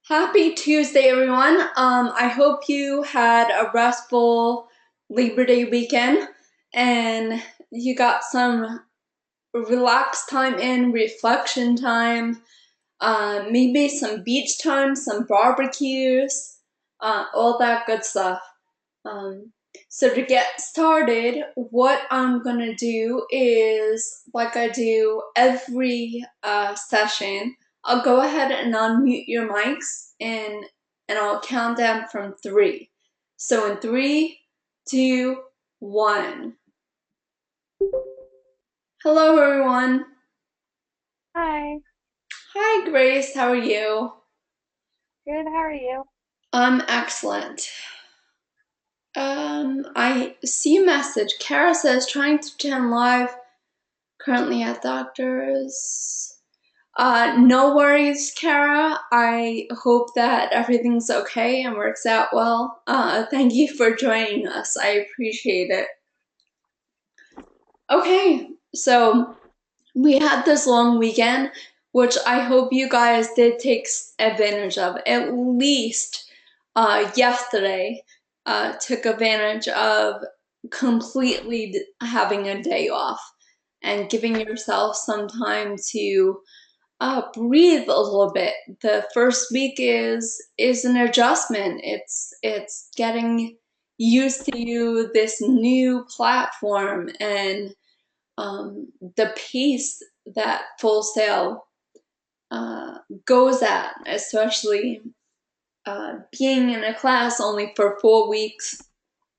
Happy Tuesday, everyone. I hope you had a restful Labor Day weekend and you got some relaxed time in, reflection time, maybe some beach time, some barbecues, all that good stuff. So to get started, what I'm gonna do is, like I do every session, I'll go ahead and unmute your mics and I'll count down from 3. So in 3, 2, 1. Hello, everyone. Hi, Hi, Grace. How are you? good. How are you? I'm excellent. I see a message. Kara says trying to attend live, currently at doctor's. No worries, Kara. I hope that everything's okay and works out well. Thank you for joining us. I appreciate it. Okay, so we had this long weekend, which I hope you guys did take advantage of. At least yesterday, took advantage of completely having a day off and giving yourself some time to breathe a little bit. The first week is an adjustment. It's getting used to this new platform and the pace that Full Sail goes at, especially being in a class only for 4 weeks,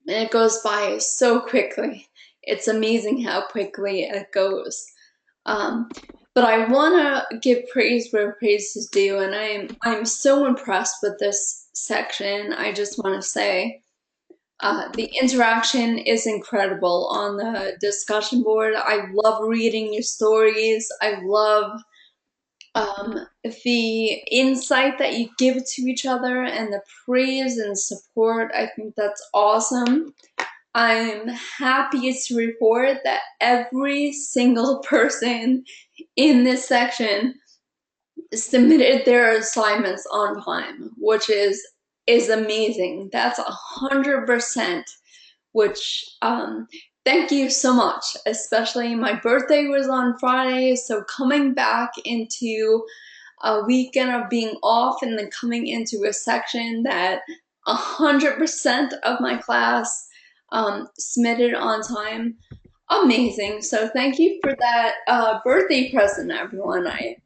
and it goes by so quickly. It's amazing how quickly it goes. Um, but I want to give praise where praise is due, and I'm so impressed with this section. I just want to say the interaction is incredible on the discussion board. I love reading your stories. I love the insight that you give to each other and the praise and support. I think that's awesome. I'm happy to report that every single person in this section submitted their assignments on time, which is amazing. That's 100%. Which thank you so much. Especially my birthday was on Friday, so coming back into a weekend of being off and then coming into a section that 100% of my class submitted on time. Amazing. So thank you for that birthday present, everyone. I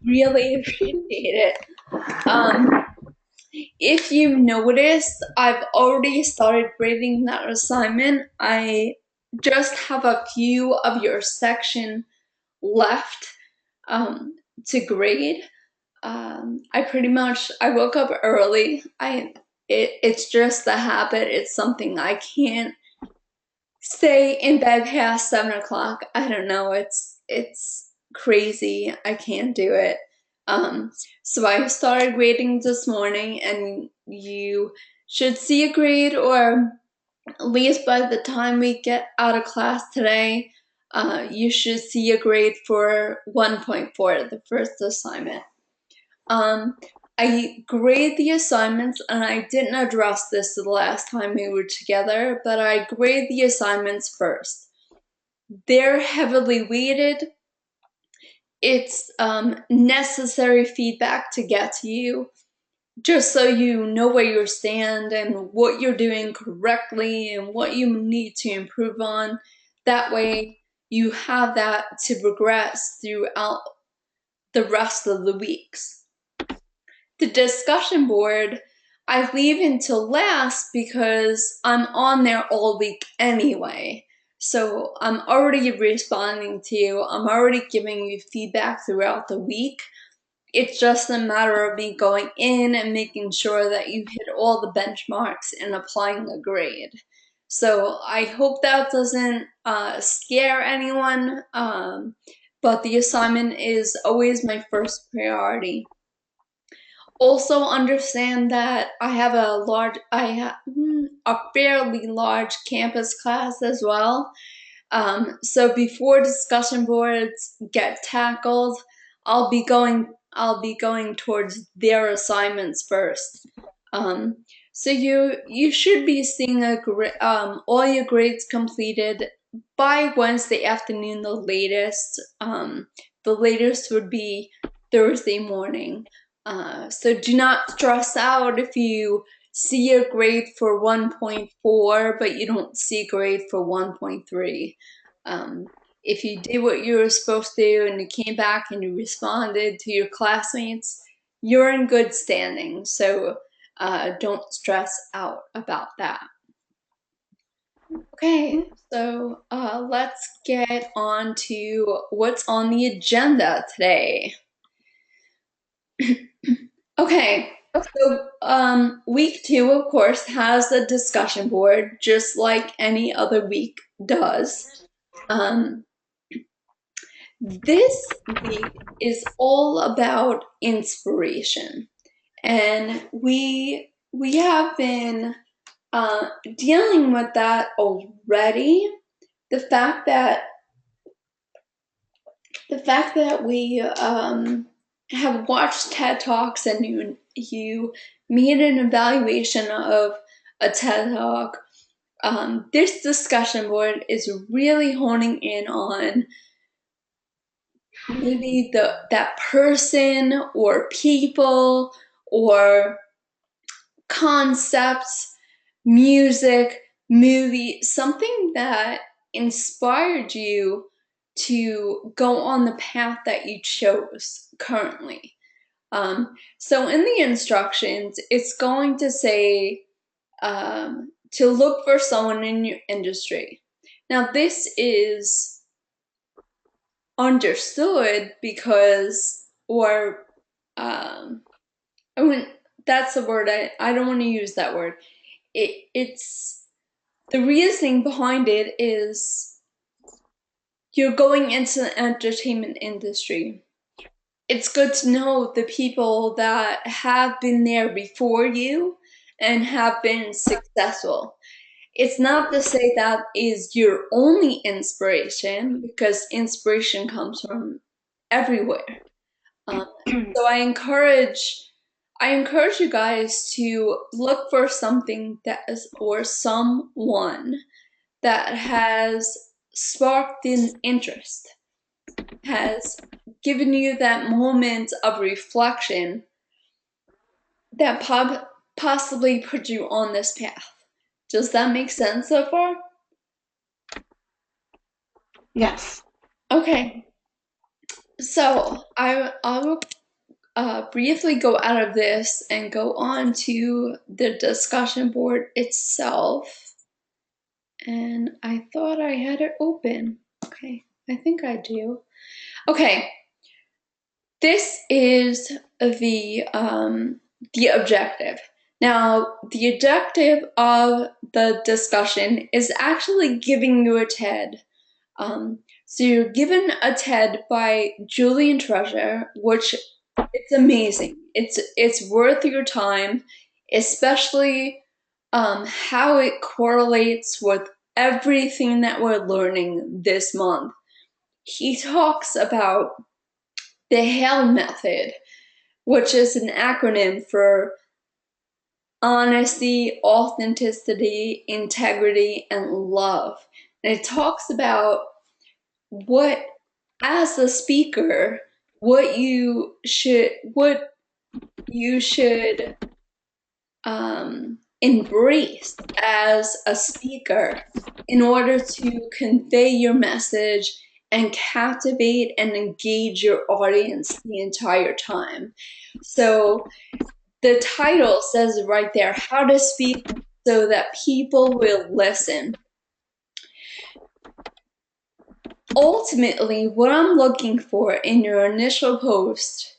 really appreciate it. Um, if you noticed, I've already started grading that assignment. I just have a few of your section left to grade. I woke up early. It's just a habit. It's something I can't stay in bed past 7 o'clock. I don't know. It's crazy. I can't do it. Um, so I started grading this morning, and you should see a grade, or at least by the time we get out of class today, you should see a grade for 1.4, the first assignment. I grade the assignments, and I didn't address this the last time we were together, but I grade the assignments first. They're heavily weighted. It's necessary feedback to get to you, just so you know where you stand and what you're doing correctly and what you need to improve on. That way, you have that to progress throughout the rest of the weeks. The discussion board, I leave until last because I'm on there all week anyway. So I'm already responding to you. I'm already giving you feedback throughout the week. It's just a matter of me going in and making sure that you hit all the benchmarks and applying a grade. So I hope that doesn't scare anyone, but the assignment is always my first priority. Also understand that I have a fairly large campus class as well. So before discussion boards get tackled, I'll be going I'll be going towards their assignments first. So you should be seeing all your grades completed by Wednesday afternoon, the latest. The latest would be Thursday morning. So do not stress out if you see a grade for 1.4, but you don't see a grade for 1.3. If you did what you were supposed to do and you came back and you responded to your classmates, you're in good standing. So don't stress out about that. Okay, so let's get on to what's on the agenda today. Okay, so week 2, of course, has a discussion board, just like any other week does. This week is all about inspiration, and we have been dealing with that already. The fact that we have watched TED Talks and you made an evaluation of a TED Talk. This discussion board is really honing in on maybe that person or people or concepts, music, movie, something that inspired you to go on the path that you chose currently. So in the instructions, it's going to say to look for someone in your industry. Now, this is understood because, or I mean, that's the word. I don't want to use that word. It's the reasoning behind it is you're going into the entertainment industry. It's good to know the people that have been there before you and have been successful. It's not to say that is your only inspiration, because inspiration comes from everywhere. So I encourage you guys to look for something that is, or someone that has sparked an interest, has given you that moment of reflection that possibly put you on this path. Does that make sense so far? Yes. Okay. So I will briefly go out of this and go on to the discussion board itself. And I thought I had it open. Okay, I think I do. Okay, this is the objective. Now, the objective of the discussion is actually giving you a TED. So you're given a TED by Julian Treasure, which it's amazing. It's worth your time, especially how it correlates with everything that we're learning this month. He talks about the HAIL method, which is an acronym for honesty, authenticity, integrity, and love. And it talks about what, as a speaker, what you should embrace as a speaker in order to convey your message and captivate and engage your audience the entire time. So the title says right there, how to speak so that people will listen. Ultimately, what I'm looking for in your initial post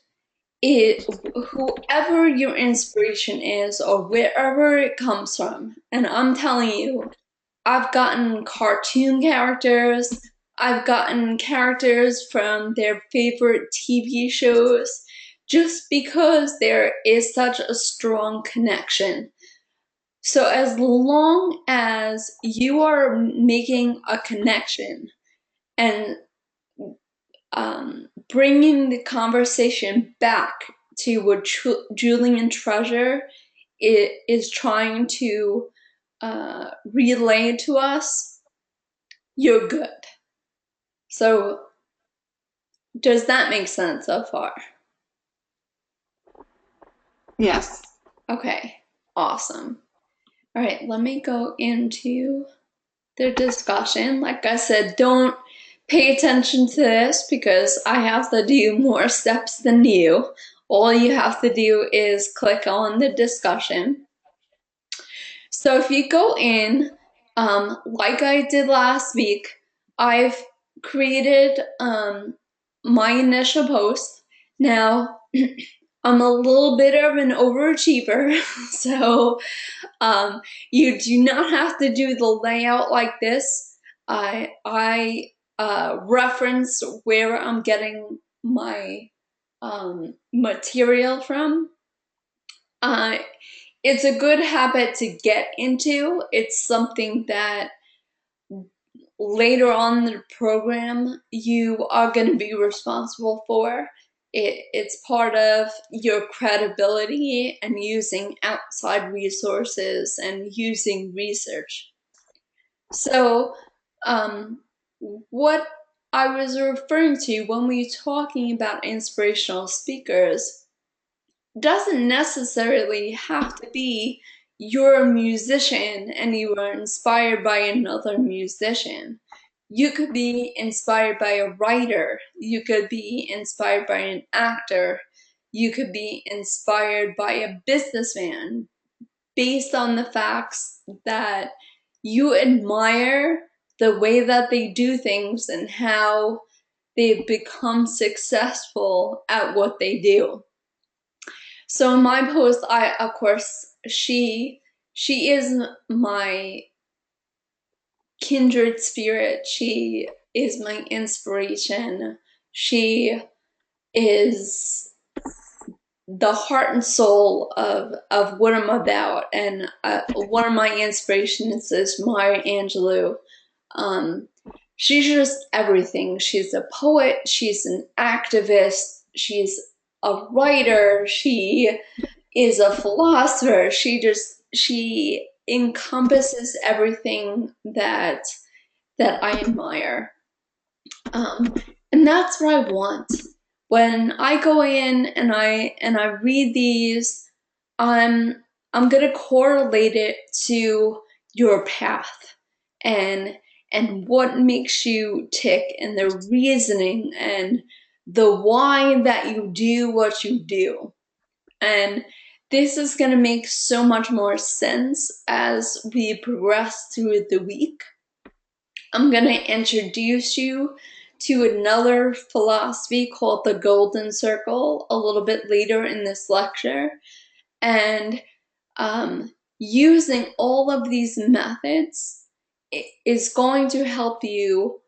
is whoever your inspiration is or wherever it comes from. And I'm telling you, I've gotten cartoon characters, I've gotten characters from their favorite TV shows, just because there is such a strong connection. So as long as you are making a connection and bringing the conversation back to what Julian Treasure is trying to relay to us, you're good. So does that make sense so far? Yes. Okay, awesome. All right, let me go into the discussion. Like I said, don't pay attention to this because I have to do more steps than you. All you have to do is click on the discussion. So if you go in, like I did last week, I've created my initial post. Now, I'm a little bit of an overachiever, so you do not have to do the layout like this. I reference where I'm getting my material from. It's a good habit to get into. It's something that later on in the program you are going to be responsible for. It's part of your credibility and using outside resources and using research. So, what I was referring to when we were talking about inspirational speakers doesn't necessarily have to be you're a musician and you are inspired by another musician. You could be inspired by a writer. You could be inspired by an actor. You could be inspired by a businessman based on the facts that you admire the way that they do things and how they've become successful at what they do. So in my post, I of course she is my kindred spirit. She is my inspiration. She is the heart and soul of what I'm about. And one of my inspirations is Maya Angelou. She's just everything. She's a poet. She's an activist. She's a writer. She is a philosopher. She encompasses everything that I admire. And that's what I want. When I go in and I read these, I'm gonna correlate it to your path and what makes you tick and the reasoning and the why that you do what you do. And this is going to make so much more sense as we progress through the week. I'm going to introduce you to another philosophy called the Golden Circle a little bit later in this lecture. And using all of these methods is going to help you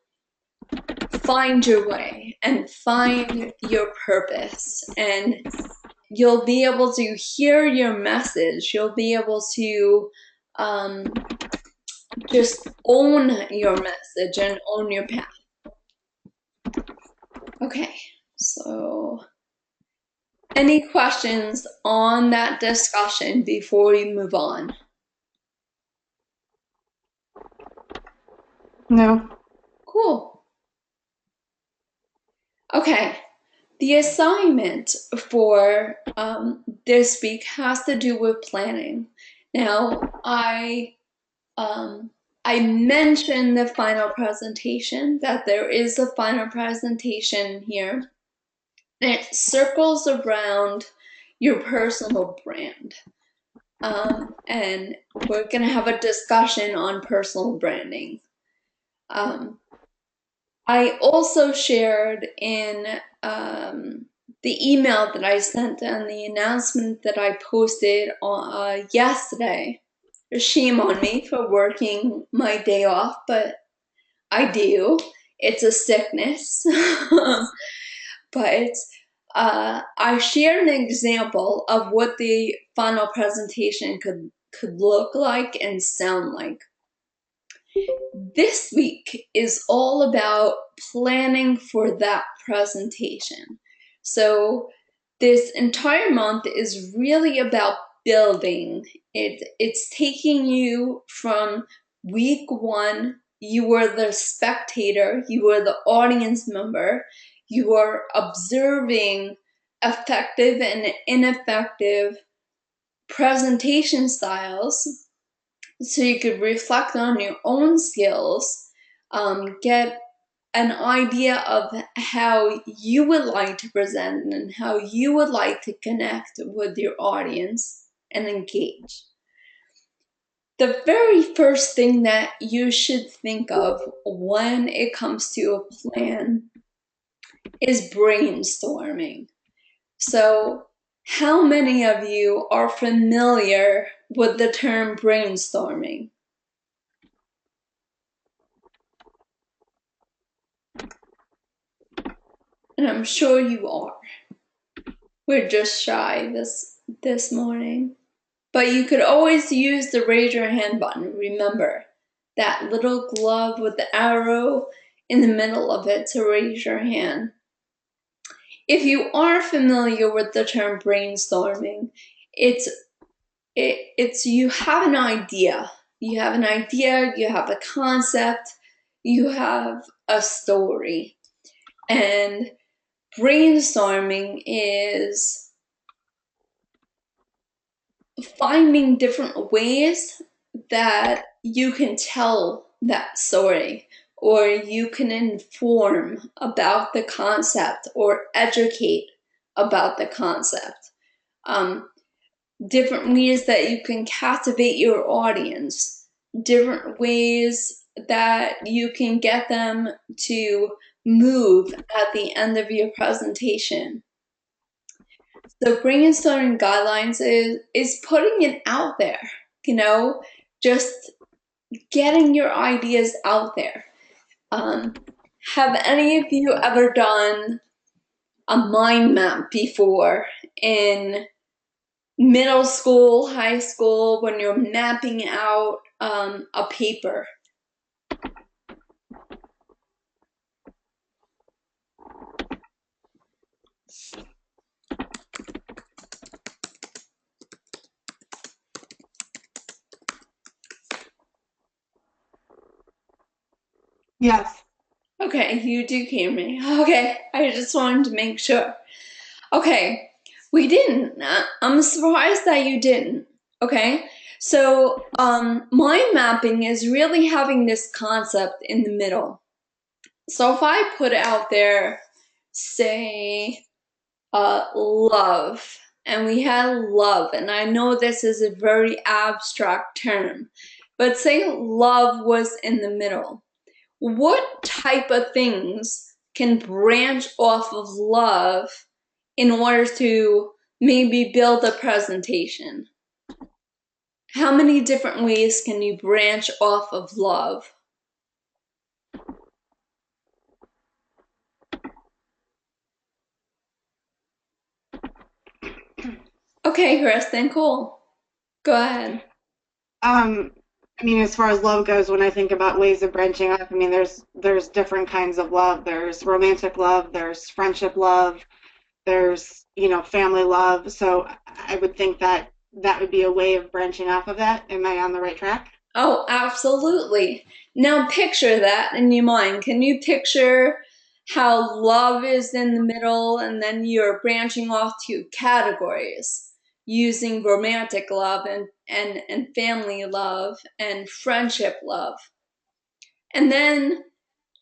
find your way and find your purpose, and you'll be able to hear your message. You'll be able to just own your message and own your path. Okay, so any questions on that discussion before we move on? No. Cool. Okay, the assignment for this week has to do with planning. Now, I mentioned the final presentation, that there is a final presentation here. And it circles around your personal brand. And we're going to have a discussion on personal branding. I also shared in the email that I sent and the announcement that I posted on, yesterday. Shame on me for working my day off, but I do. It's a sickness. But I shared an example of what the final presentation could look like and sound like. This week is all about planning for that presentation. So, this entire month is really about building. It's taking you from week one, you were the spectator, you were the audience member, you were observing effective and ineffective presentation styles so you could reflect on your own skills, get an idea of how you would like to present and how you would like to connect with your audience and engage. The very first thing that you should think of when it comes to a plan is brainstorming. So, how many of you are familiar with the term brainstorming? And I'm sure you are. We're just shy this morning. But you could always use the raise your hand button. Remember that little glove with the arrow in the middle of it to raise your hand. If you are familiar with the term brainstorming, it's you have an idea. You have an idea, you have a concept, you have a story. And brainstorming is finding different ways that you can tell that story or you can inform about the concept or educate about the concept. Different ways that you can captivate your audience, different ways that you can get them to move at the end of your presentation. So brainstorming guidelines is putting it out there, just getting your ideas out there. Have any of you ever done a mind map before in middle school, high school, when you're mapping out a paper? Yes. Okay, you do hear me. Okay, I just wanted to make sure. Okay, we didn't. I'm surprised that you didn't. Okay, so mind mapping is really having this concept in the middle. So if I put out there, say, love, and we had love, and I know this is a very abstract term, but say love was in the middle. What type of things can branch off of love in order to maybe build a presentation? How many different ways can you branch off of love? Okay, Kristen, cool. Go ahead. I mean, as far as love goes, when I think about ways of branching off, I mean, there's different kinds of love. There's romantic love, there's friendship love, there's, family love. So I would think that that would be a way of branching off of that. Am I on the right track? Oh, absolutely. Now picture that in your mind. Can you picture how love is in the middle and then you're branching off to categories using romantic love and family love and friendship love? And then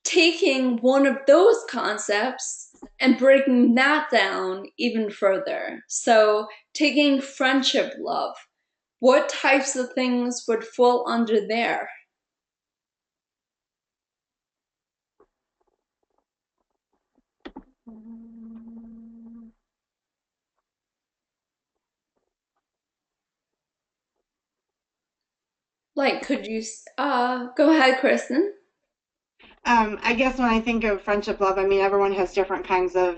taking one of those concepts and breaking that down even further. So taking friendship love, what types of things would fall under there? Like, could you, go ahead, Kristen? I guess when I think of friendship love, I mean, everyone has different kinds of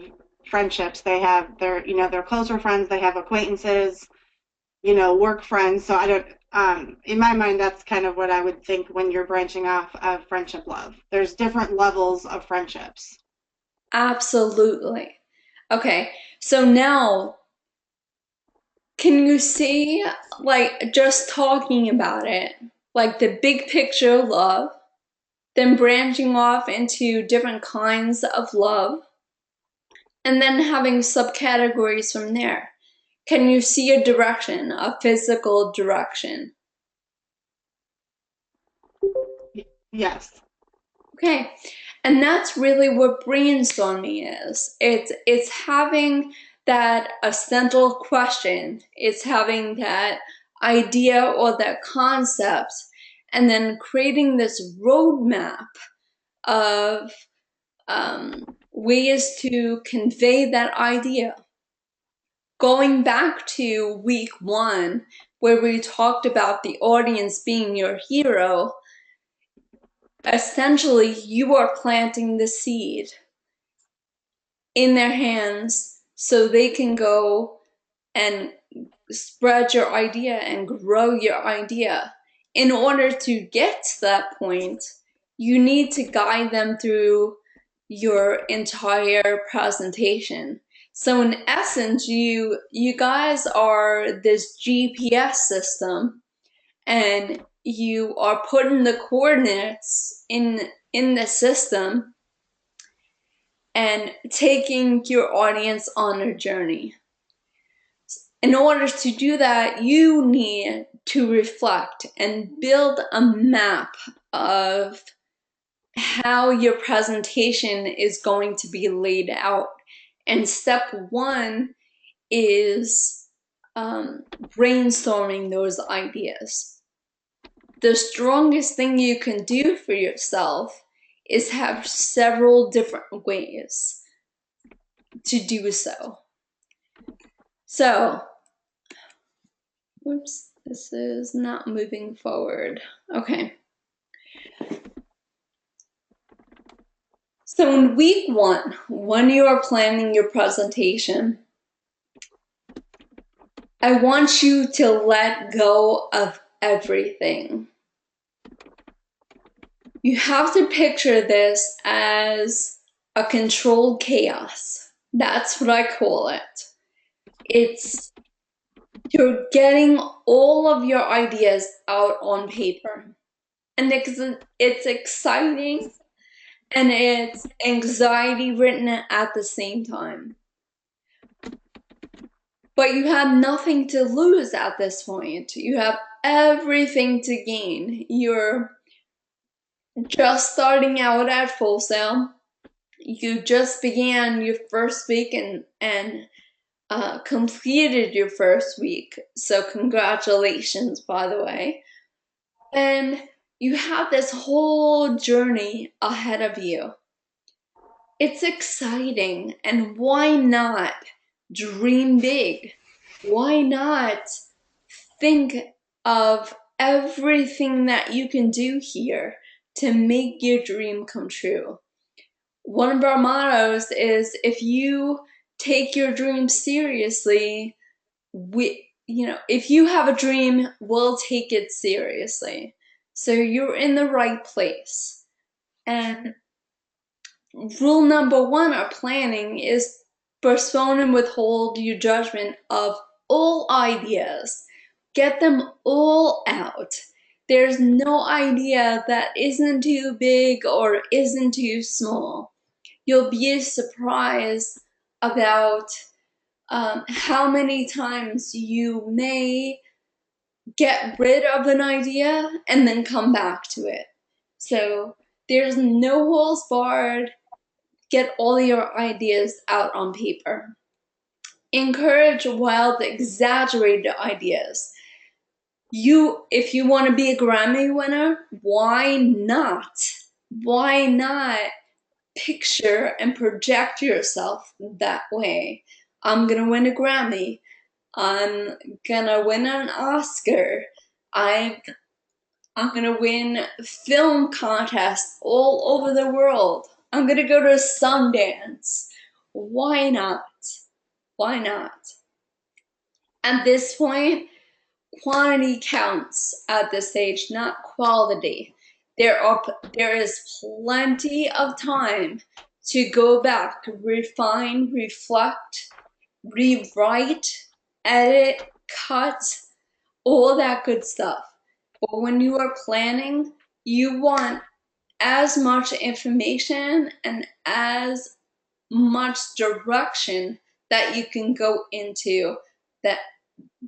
friendships. They have their closer friends, they have acquaintances, work friends. So In my mind, that's kind of what I would think when you're branching off of friendship love. There's different levels of friendships. Absolutely. Okay, so now can you see, like, just talking about it, like the big picture of love, then branching off into different kinds of love, and then having subcategories from there? Can you see a direction, a physical direction? Yes. Okay, and that's really what brainstorming is. It's having that essential question. It's having that idea or that concept, and then creating this roadmap of ways to convey that idea. Going back to week 1, where we talked about the audience being your hero, essentially you are planting the seed in their hands so they can go and spread your idea and grow your idea. In order to get to that point, you need to guide them through your entire presentation. So in essence, you guys are this GPS system, and you are putting the coordinates in the system and taking your audience on a journey. In order to do that, you need to reflect and build a map of how your presentation is going to be laid out. And step 1 is brainstorming those ideas. The strongest thing you can do for yourself is have several different ways to do so. So, whoops, this is not moving forward. Okay. So in week 1, when you are planning your presentation, I want you to let go of everything. You have to picture this as a controlled chaos. That's what I call it. It's you're getting all of your ideas out on paper. And it's exciting and it's anxiety written at the same time. But you have nothing to lose at this point. You have everything to gain. You're just starting out at Full Sail. You just began your first week and completed your first week. So congratulations, by the way. And you have this whole journey ahead of you. It's exciting, and why not dream big? Why not think of everything that you can do here to make your dream come true? One of our mottos is if you take your dream seriously, if you have a dream, we'll take it seriously. So you're in the right place. And rule number 1 of planning is postpone and withhold your judgment of all ideas. Get them all out. There's no idea that isn't too big or isn't too small. You'll be surprised about how many times you may get rid of an idea and then come back to it. So there's no holes barred. Get all your ideas out on paper. Encourage wild, exaggerated ideas. If you want to be a Grammy winner, why not? Why not picture and project yourself that way? I'm gonna win a Grammy. I'm gonna win an Oscar. I'm gonna win film contests all over the world. I'm gonna go to Sundance. Why not? Why not? At this point, quantity counts at this stage, not quality. There is plenty of time to go back, refine, reflect, rewrite, edit, cut, all that good stuff. But when you are planning, you want as much information and as much direction that you can go into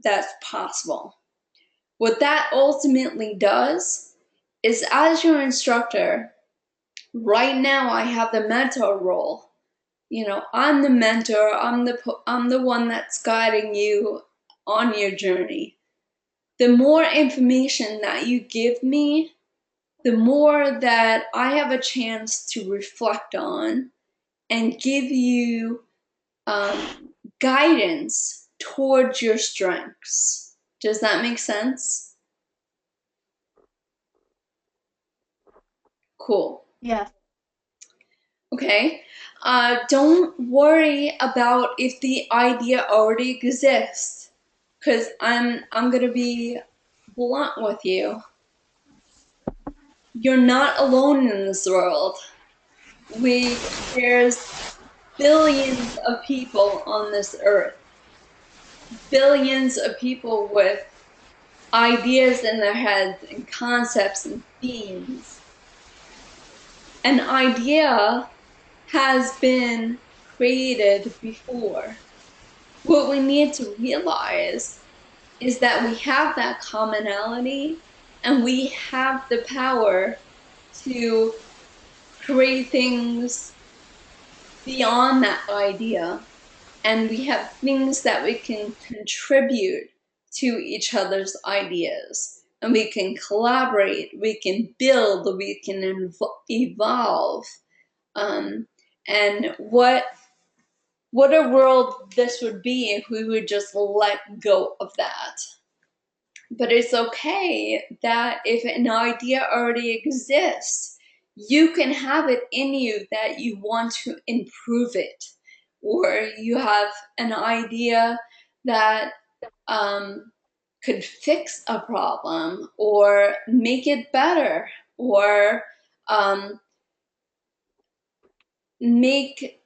that's possible. What that ultimately does is, as your instructor, right now I have the mentor role. You know, I'm the mentor, I'm the one that's guiding you on your journey. The more information that you give me, the more that I have a chance to reflect on and give you guidance towards your strengths. Does that make sense? Cool. Yes. Okay. Don't worry about if the idea already exists, because I'm gonna be blunt with you. You're not alone in this world. There's billions of people on this earth, billions of people with ideas in their heads and concepts and themes. An idea has been created before. What we need to realize is that we have that commonality and we have the power to create things beyond that idea. And we have things that we can contribute to each other's ideas. And we can collaborate, we can build, we can evolve. And what a world this would be if we would just let go of that. But it's okay that if an idea already exists, you can have it in you that you want to improve it, or you have an idea that could fix a problem or make it better, or make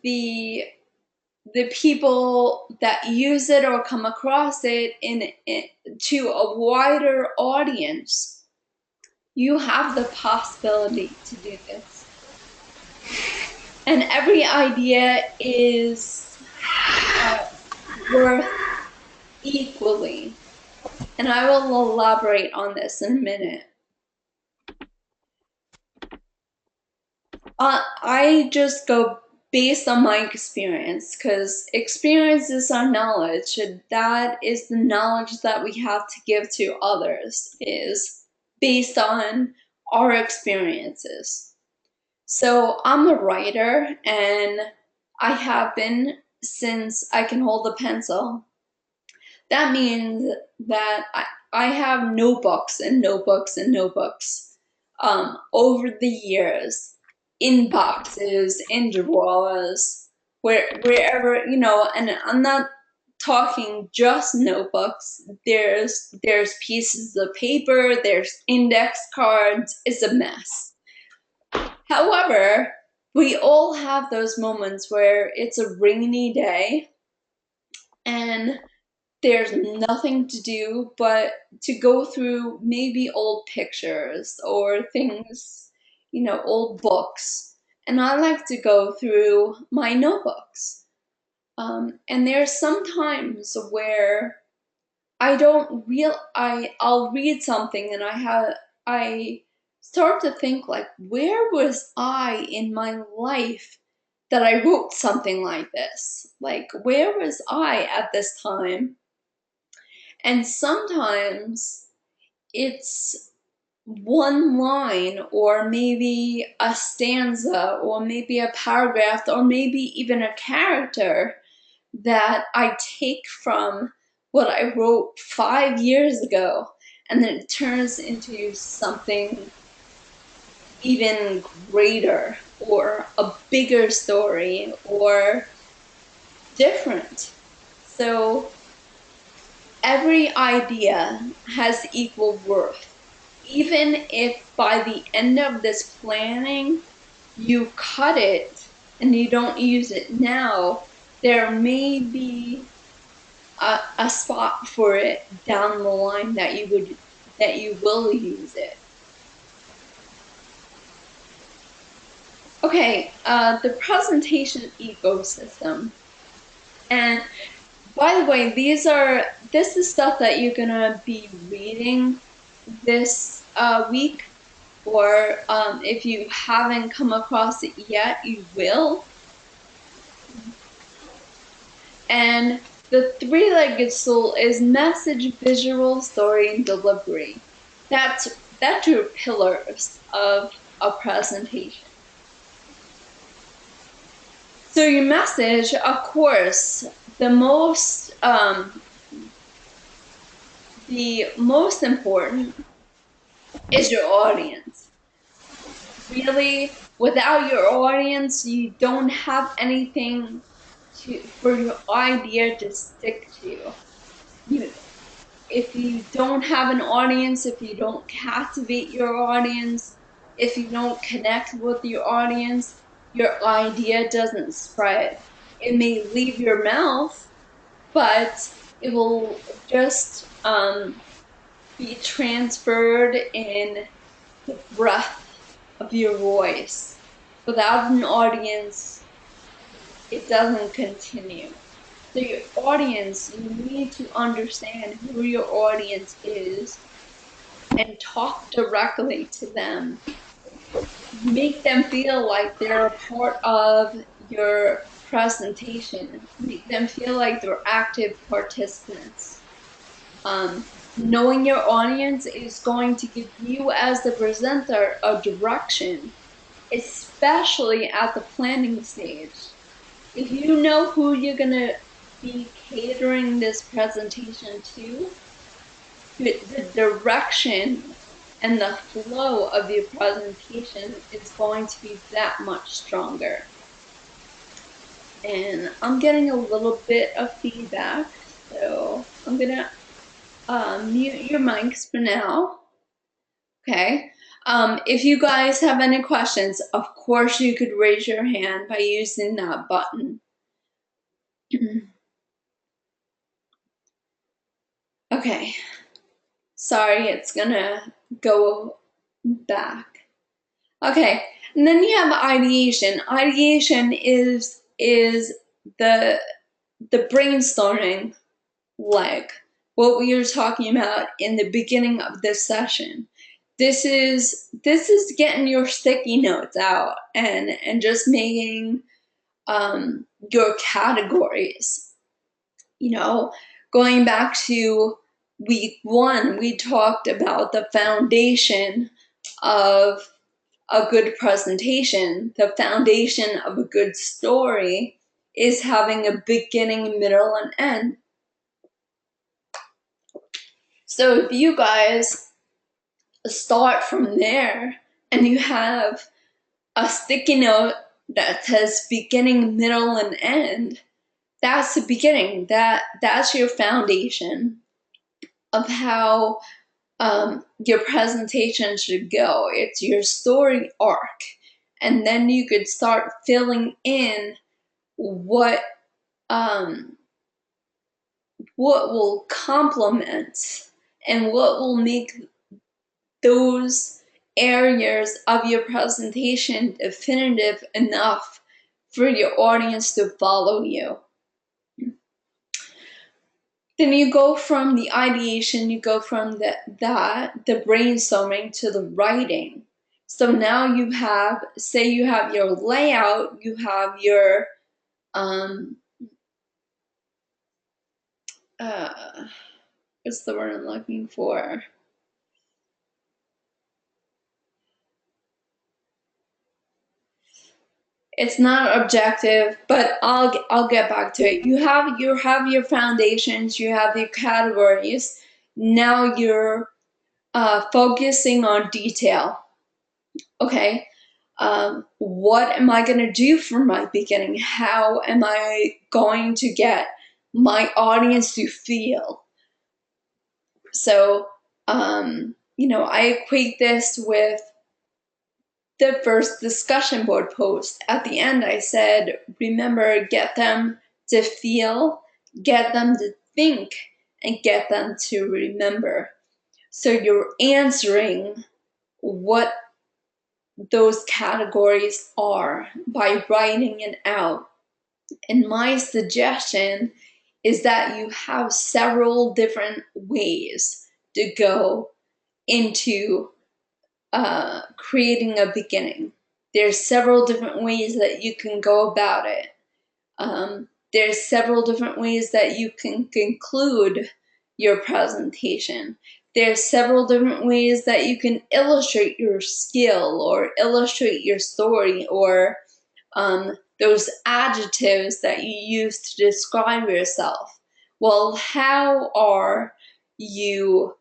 the people that use it or come across it to a wider audience. You have the possibility to do this. And every idea is worth equally. And I will elaborate on this in a minute. I just go based on my experience, because experience is our knowledge, and that is the knowledge that we have to give to others, is based on our experiences. So I'm a writer, and I have been since I can hold a pencil. That means that I have notebooks and notebooks and notebooks over the years, in boxes, in drawers, wherever, you know, and I'm not talking just notebooks. There's pieces of paper, there's index cards, it's a mess. However, we all have those moments where it's a rainy day and there's nothing to do but to go through maybe old pictures or things, you know, old books. And I like to go through my notebooks. And there's some times where I'll read something and I start to think, like, where was I in my life that I wrote something like this? Like, where was I at this time? And sometimes it's one line, or maybe a stanza, or maybe a paragraph, or maybe even a character that I take from what I wrote 5 years ago, and then it turns into something even greater, or a bigger story, or different. So every idea has equal worth. Even if by the end of this planning, you cut it and you don't use it now, there may be a spot for it down the line that you will use it. Okay, the presentation ecosystem. And by the way, this is stuff that you're gonna be reading this week, or if you haven't come across it yet, you will. And the three-legged stool is message, visual, story, and delivery. That's your pillars of a presentation. So your message, of course, the most important is your audience. Really, without your audience, you don't have anything for your idea to stick to. If you don't have an audience, if you don't captivate your audience, if you don't connect with your audience, your idea doesn't spread. It may leave your mouth, but it will just be transferred in the breath of your voice. Without an audience, it doesn't continue. So your audience, you need to understand who your audience is and talk directly to them. Make them feel like they're a part of your presentation. Make them feel like they're active participants. Knowing your audience is going to give you as the presenter a direction, especially at the planning stage. If you know who you're going to be catering this presentation to, the direction and the flow of your presentation is going to be that much stronger. And I'm getting a little bit of feedback, so I'm going to mute your mics for now. Okay. If you guys have any questions, of course you could raise your hand by using that button. Okay. Sorry, it's gonna go back. Okay, and then you have ideation. Ideation is the brainstorming leg. What we were talking about in the beginning of this session. This is getting your sticky notes out and just making your categories. You know, going back to week 1, we talked about the foundation of a good presentation. The foundation of a good story is having a beginning, middle, and end. So if you guys start from there and you have a sticky note that says beginning, middle, and end, that's the beginning. That's your foundation of how your presentation should go. It's your story arc. And then you could start filling in what will complement and what will make those areas of your presentation definitive enough for your audience to follow you. Then you go from the ideation, you go from the brainstorming to the writing. So now you have, say you have your layout, you have your what's the word I'm looking for? It's not objective, but I'll get back to it. You have your foundations, you have your categories. Now you're focusing on detail. Okay, what am I going to do for my beginning? How am I going to get my audience to feel? So, I equate this with the first discussion board post. At the end, I said, remember, get them to feel, get them to think, and get them to remember. So you're answering what those categories are by writing it out. And my suggestion is that you have several different ways to go into creating a beginning. There's several different ways that you can go about it. There's several different ways that you can conclude your presentation. There's several different ways that you can illustrate your skill or illustrate your story, or those adjectives that you use to describe yourself. Well, how are you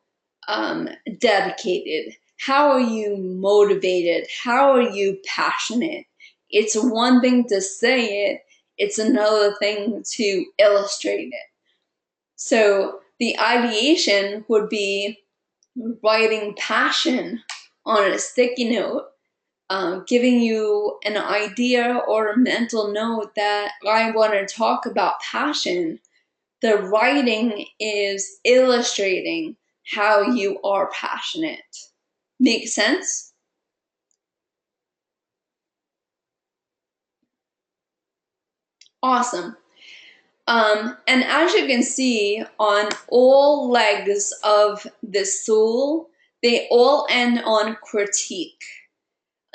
dedicated? How are you motivated? How are you passionate? It's one thing to say it, it's another thing to illustrate it. So the ideation would be writing passion on a sticky note, giving you an idea or a mental note that I want to talk about passion. The writing is illustrating how you are passionate. Make sense? Awesome. And as you can see, on all legs of the stool, they all end on critique.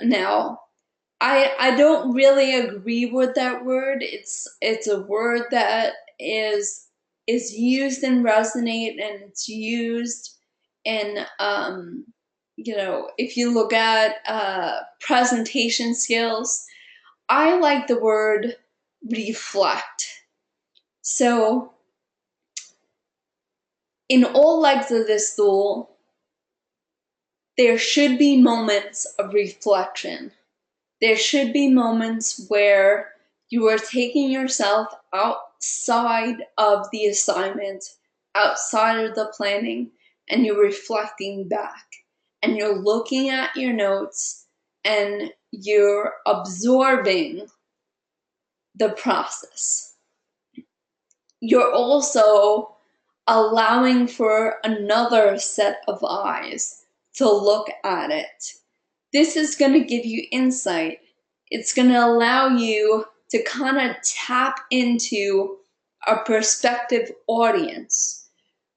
Now, I don't really agree with that word. It's a word that is used in Resonate, and it's used in if you look at presentation skills. I like the word reflect. So in all legs of this stool, there should be moments of reflection. There should be moments where you are taking yourself outside of the assignment, outside of the planning, and you're reflecting back. And you're looking at your notes and you're absorbing the process. You're also allowing for another set of eyes to look at it. This is going to give you insight. It's going to allow you to kind of tap into a prospective audience.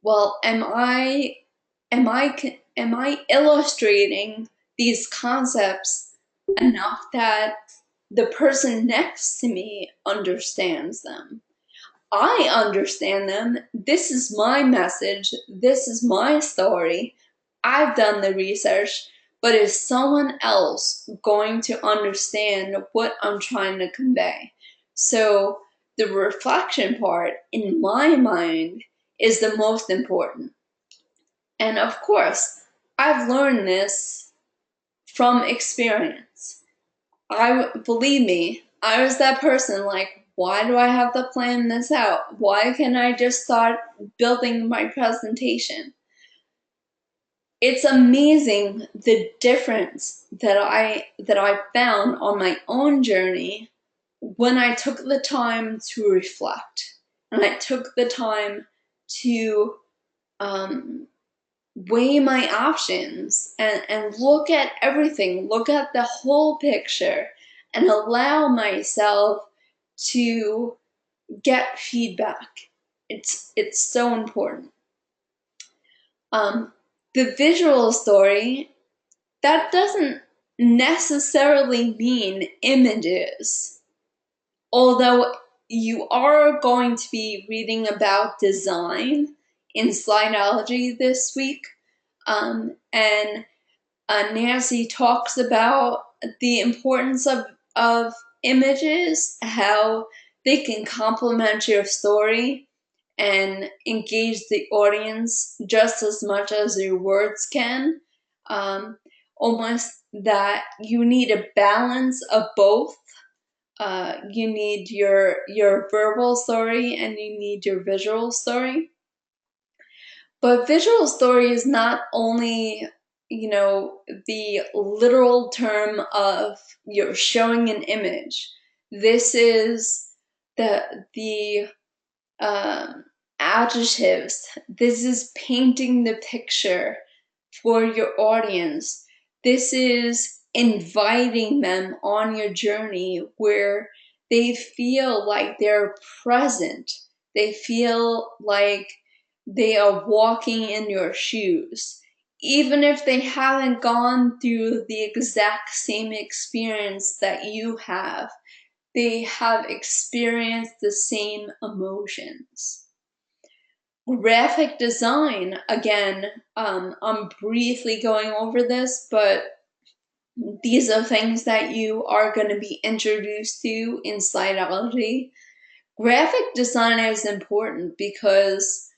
Well, am I illustrating these concepts enough that the person next to me understands them? I understand them. This is my message. This is my story. I've done the research, but is someone else going to understand what I'm trying to convey? So the reflection part, in my mind, is the most important. And of course, I've learned this from experience. Believe me, I was that person like, why do I have to plan this out? Why can't I just start building my presentation? It's amazing the difference that I found on my own journey when I took the time to reflect, and I took the time to weigh my options and look at everything, look at the whole picture, and allow myself to get feedback. It's so important. The visual story, that doesn't necessarily mean images, although you are going to be reading about design in Slideology this week. And Nancy talks about the importance of images, how they can complement your story and engage the audience just as much as your words can. Almost that you need a balance of both. You need your verbal story and you need your visual story. But visual story is not only, the literal term of you're showing an image. This is the adjectives. This is painting the picture for your audience. This is inviting them on your journey where they feel like they're present. They feel like they are walking in your shoes. Even if they haven't gone through the exact same experience that you have, they have experienced the same emotions. Graphic design, again, I'm briefly going over this, but these are things that you are going to be introduced to in Slideology. Graphic design is important because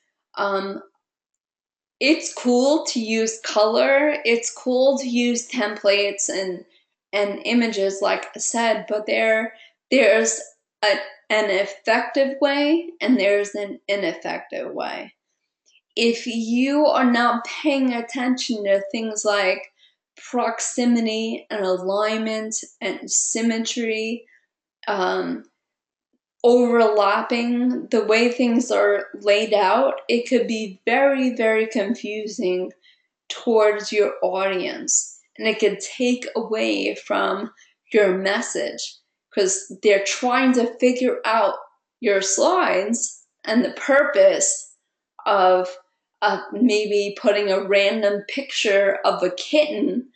it's cool to use color, it's cool to use templates and images, like I said, but there's an effective way and there's an ineffective way. If you are not paying attention to things like proximity and alignment and symmetry, overlapping, the way things are laid out, it could be very, very confusing towards your audience, and it could take away from your message because they're trying to figure out your slides and the purpose of maybe putting a random picture of a kitten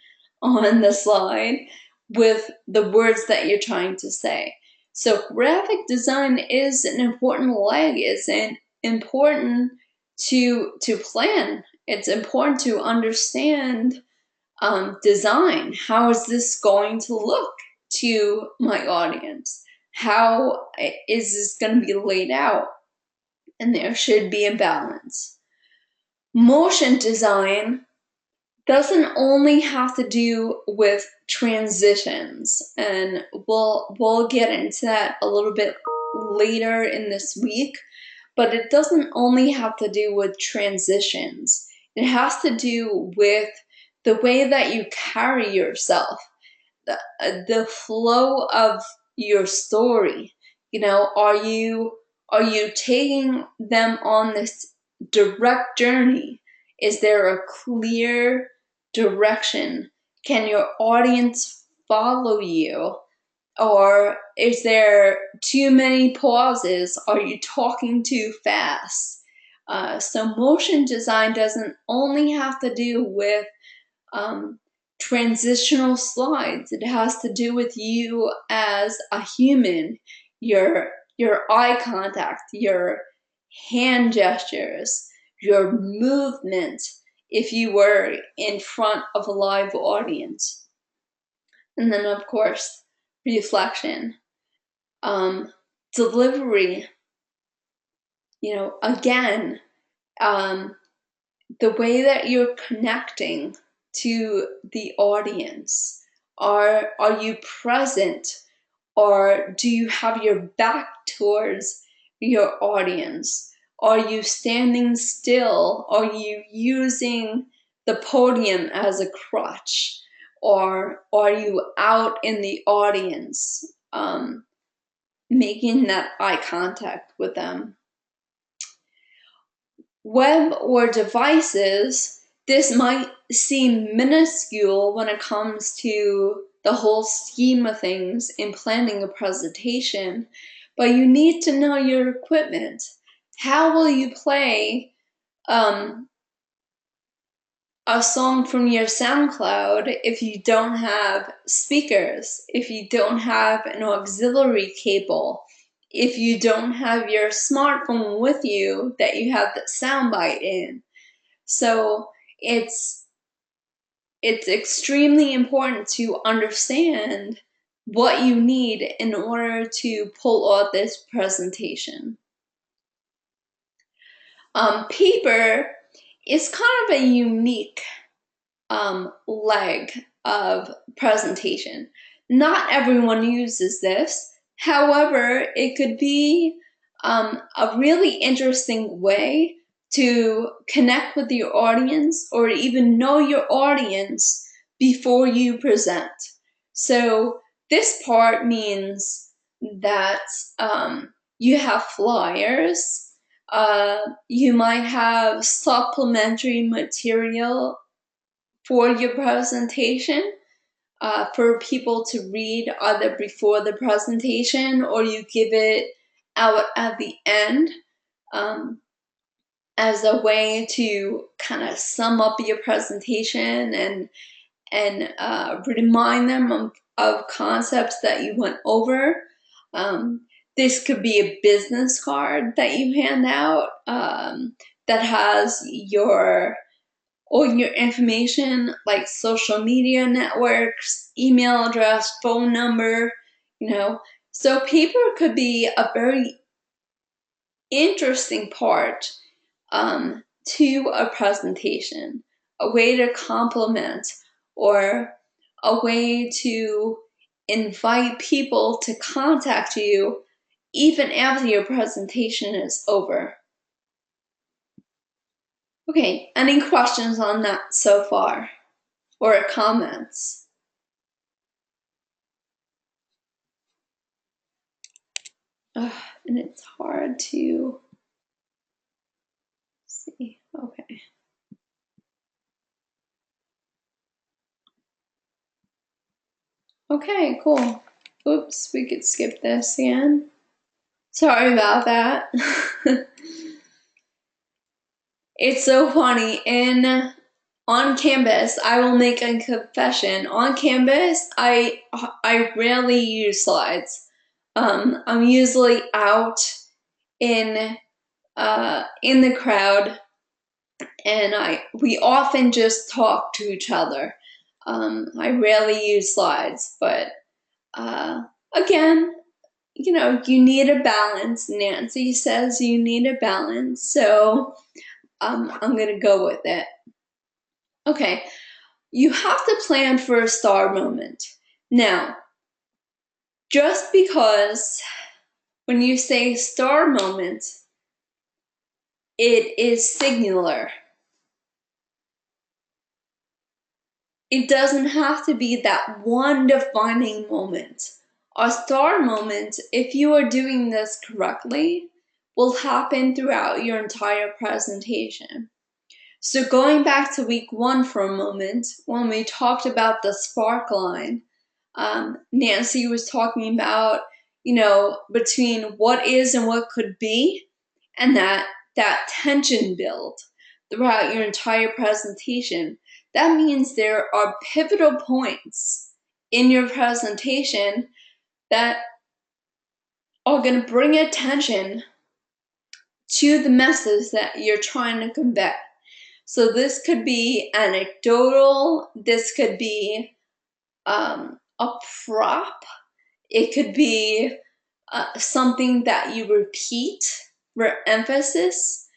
on the slide with the words that you're trying to say. So graphic design is an important leg. It's important to plan. It's important to understand design. How is this going to look to my audience? How is this going to be laid out? And there should be a balance. Motion design doesn't only have to do with transitions, and we'll get into that a little bit later in this week, but it doesn't only have to do with transitions. It has to do with the way that you carry yourself, the flow of your story. Are you taking them on this direct journey? Is there a clear direction? Can your audience follow you? Or is there too many pauses? Are you talking too fast? So motion design doesn't only have to do with transitional slides. It has to do with you as a human, your eye contact, your hand gestures, your movement if you were in front of a live audience. And then, of course, reflection. Delivery, again, the way that you're connecting to the audience. Are you present, or do you have your back towards your audience? Are you standing still? Are you using the podium as a crutch? Or are you out in the audience, making that eye contact with them? Web or devices, this might seem minuscule when it comes to the whole scheme of things in planning a presentation, but you need to know your equipment. How will you play a song from your SoundCloud if you don't have speakers, if you don't have an auxiliary cable, if you don't have your smartphone with you that you have the soundbite in? So it's extremely important to understand what you need in order to pull off this presentation. Paper is kind of a unique leg of presentation. Not everyone uses this. However, it could be a really interesting way to connect with your audience or even know your audience before you present. So this part means that you have flyers, you might have supplementary material for your presentation for people to read either before the presentation or you give it out at the end as a way to kind of sum up your presentation and remind them of concepts that you went over. This could be a business card that you hand out that has all your information, like social media networks, email address, phone number, So paper could be a very interesting part to a presentation, a way to complement or a way to invite people to contact you even after your presentation is over. Okay, any questions on that so far or comments? And it's hard to see. Okay. Okay, cool. Oops, we could skip this again. Sorry about that. It's so funny. On Canvas, I will make a confession. On Canvas, I rarely use slides. I'm usually out in the crowd, and we often just talk to each other. I rarely use slides, but again, you need a balance. Nancy says you need a balance, so I'm gonna go with it. Okay, you have to plan for a star moment. Now, just because when you say star moment, it is singular. It doesn't have to be that one defining moment. A star moment, if you are doing this correctly, will happen throughout your entire presentation. So going back to week 1 for a moment, when we talked about the spark line, Nancy was talking about, between what is and what could be, and that tension build throughout your entire presentation. That means there are pivotal points in your presentation that are going to bring attention to the message that you're trying to convey. So this could be anecdotal, this could be a prop, it could be something that you repeat for emphasis.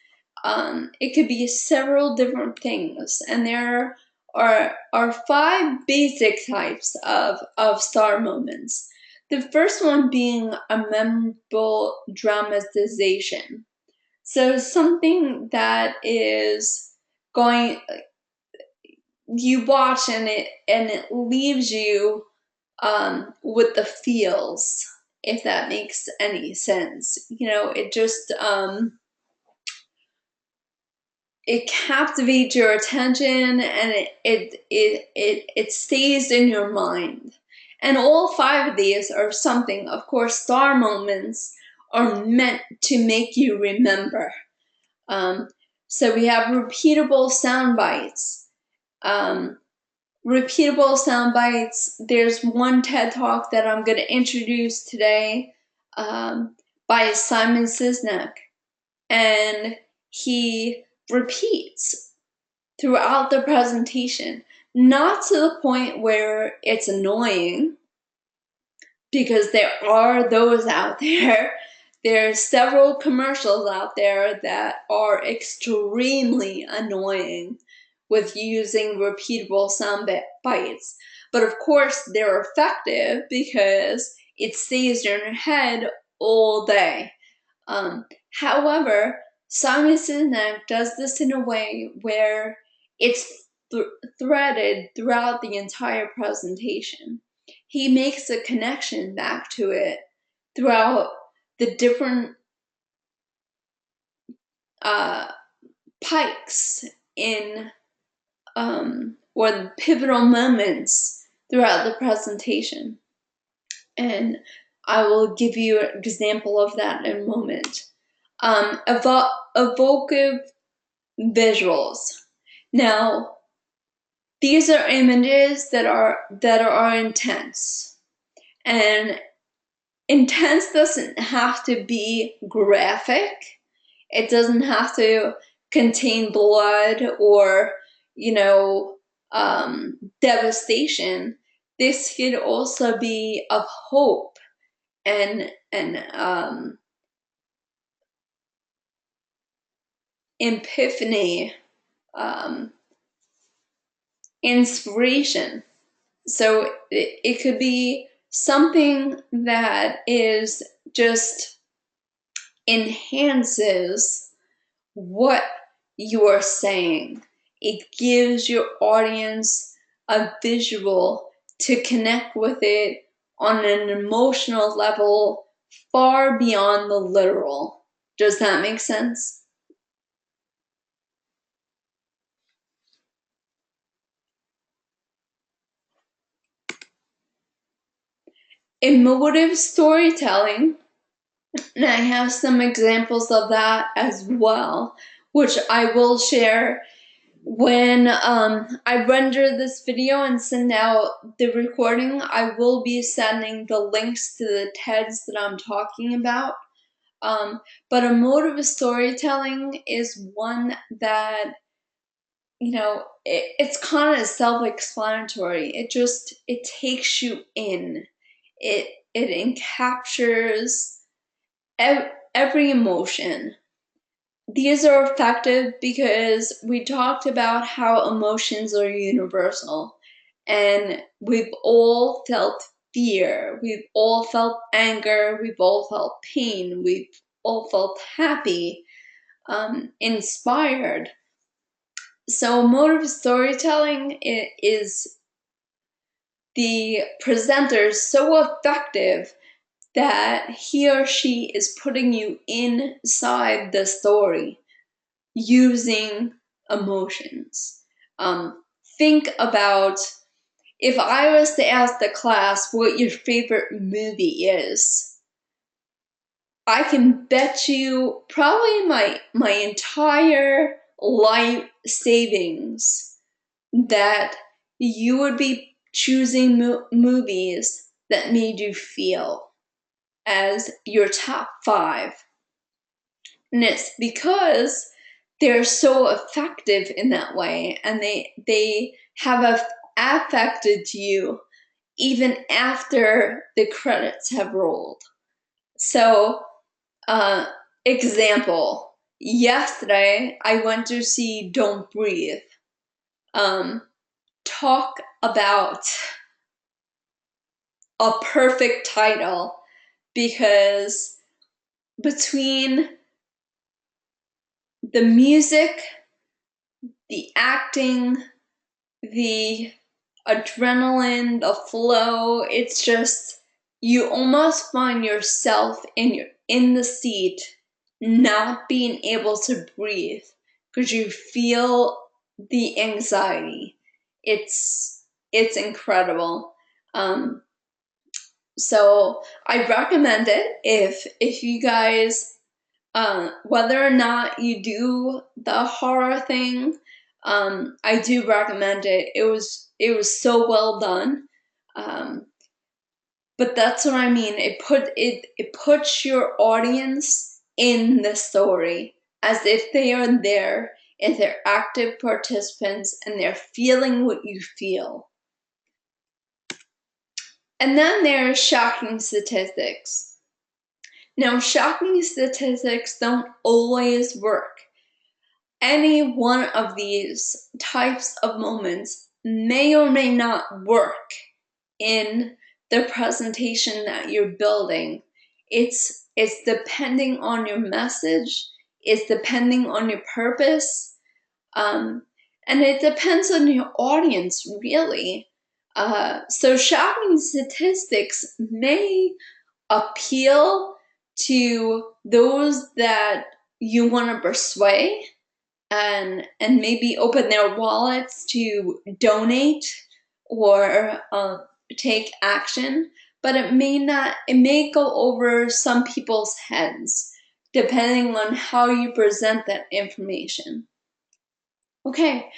It could be several different things, and there are 5 basic types of star moments. The first one being a memorable dramatization. So something that is you watch and it leaves you with the feels, if that makes any sense. It just it captivates your attention and it stays in your mind. And all 5 of these are something, of course, star moments are meant to make you remember. So we have repeatable sound bites. Repeatable sound bites. There's one TED Talk that I'm going to introduce today by Simon Sinek, and he repeats throughout the presentation, not to the point where it's annoying, because there are those out there. There's several commercials out there that are extremely annoying with using repeatable sound bites. But of course, they're effective because it stays in your head all day. However, Simon Sinek does this in a way where it's threaded throughout the entire presentation. He makes a connection back to it throughout the different pikes in or the pivotal moments throughout the presentation. And I will give you an example of that in a moment. Evocative visuals. Now, these are images that are intense. And intense doesn't have to be graphic. It doesn't have to contain blood or, devastation. This could also be of hope and epiphany, inspiration. So it could be something that is just enhances what you are saying. It gives your audience a visual to connect with it on an emotional level far beyond the literal. Does that make sense? Emotive storytelling, and I have some examples of that as well, which I will share when I render this video and send out the recording. I will be sending the links to the TEDs that I'm talking about. But emotive storytelling is one that, it's kind of self-explanatory. It takes you in. It encaptures every emotion. These are effective because we talked about how emotions are universal, and we've all felt fear, we've all felt anger, we've all felt pain, we've all felt happy, inspired. So emotive storytelling is the presenter so effective that he or she is putting you inside the story using emotions. Think about, if I was to ask the class what your favorite movie is, I can bet you probably my entire life savings that you would be choosing movies that made you feel as your top 5. And it's because they're so effective in that way, and they have affected you even after the credits have rolled. So, example, yesterday I went to see Don't Breathe. Talk about a perfect title, because between the music, the acting, the adrenaline, the flow, it's just, you almost find yourself in the seat not being able to breathe because you feel the anxiety. It's incredible. So I recommend it if you guys, whether or not you do the horror thing, I do recommend it. It was so well done. But that's what I mean. It puts your audience in the story as if they are there, if they're active participants and they're feeling what you feel. And then there's shocking statistics. Now, shocking statistics don't always work. Any one of these types of moments may or may not work in the presentation that you're building. It's depending on your message. It's depending on your purpose. And it depends on your audience, really. So shocking statistics may appeal to those that you want to persuade and maybe open their wallets to donate or take action, but it may go over some people's heads depending on how you present that information. Okay,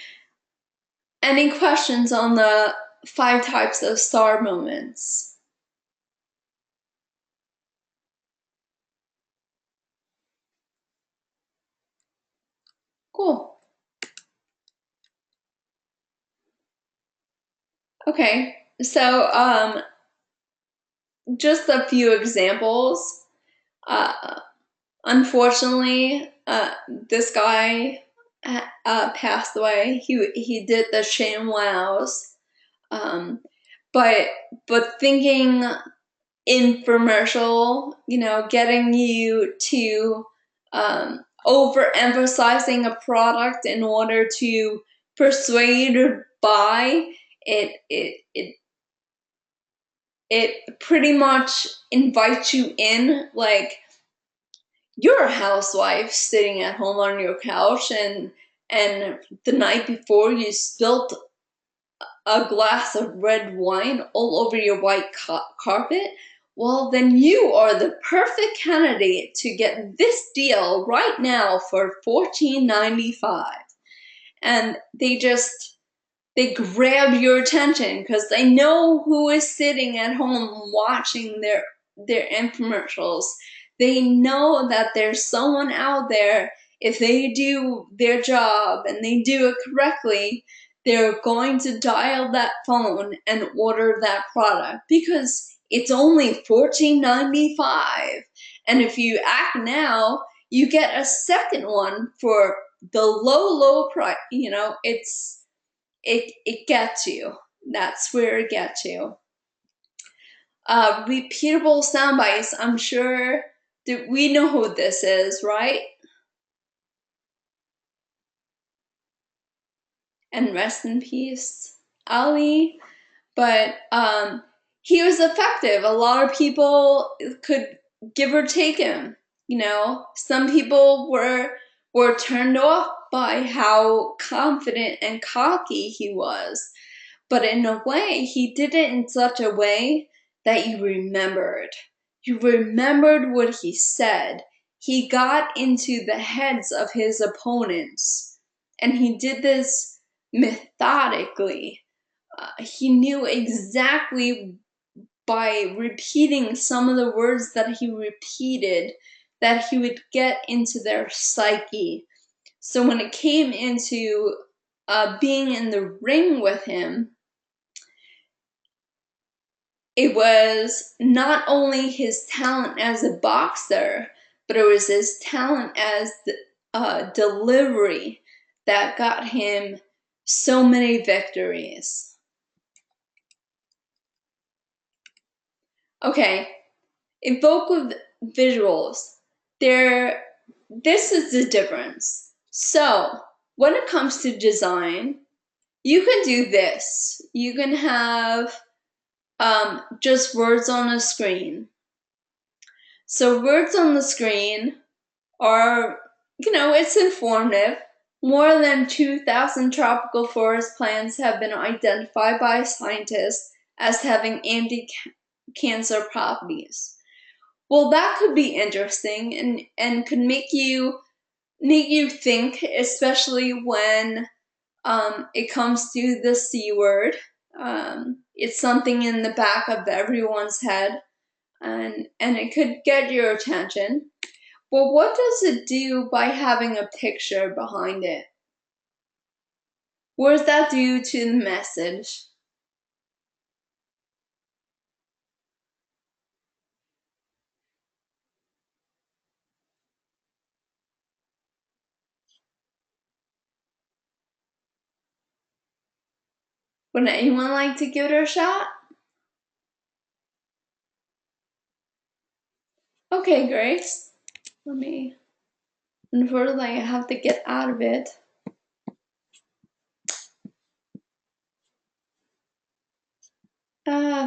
any questions on the 5 types of star moments? Cool. Okay, so just a few examples. Unfortunately, this guy passed away. He did the Shane Wows, but thinking infomercial, getting you to overemphasizing a product in order to persuade or buy it pretty much invites you in, like you're a housewife sitting at home on your couch and the night before you spilt a glass of red wine all over your white carpet. Well, then you are the perfect candidate to get this deal right now for $14.95. And they grab your attention because they know who is sitting at home watching their infomercials. They know that there's someone out there, if they do their job and they do it correctly, they're going to dial that phone and order that product because it's only $14.95. And if you act now, you get a second one for the low price. It gets you. That's where it gets you. Repeatable sound bites. I'm sure that we know who this is, right? And rest in peace, Ali. But he was effective. A lot of people could give or take him. Some people were turned off by how confident and cocky he was. But in a way, he did it in such a way that you remembered. You remembered what he said. He got into the heads of his opponents, and he did this methodically. He knew exactly by repeating some of the words that he repeated that he would get into their psyche. So when it came into being in the ring with him, it was not only his talent as a boxer, but it was his talent as delivery that got him so many victories. Okay, Evoke of Visuals. This is the difference. So, when it comes to design, you can do this. You can have just words on a screen. So words on the screen are, it's informative. More than 2,000 tropical forest plants have been identified by scientists as having anti-cancer properties. Well, that could be interesting and could make you think, especially when it comes to the C word. It's something in the back of everyone's head, and it could get your attention. But what does it do by having a picture behind it? What does that do to the message? Would anyone like to give it a shot? Okay, Grace. Let me Unfortunately, I have to get out of it.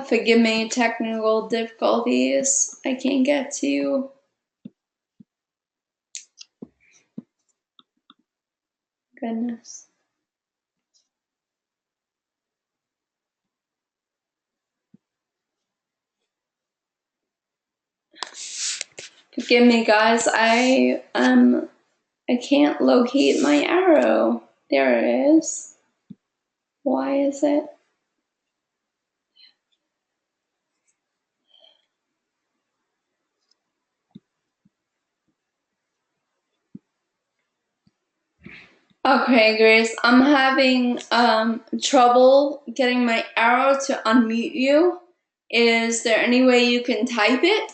Forgive me, technical difficulties. I can't get to. Goodness. Forgive me, guys. I can't locate my arrow. There it is. Why is it? Okay, Grace, I'm having trouble getting my arrow to unmute you. Is there any way you can type it?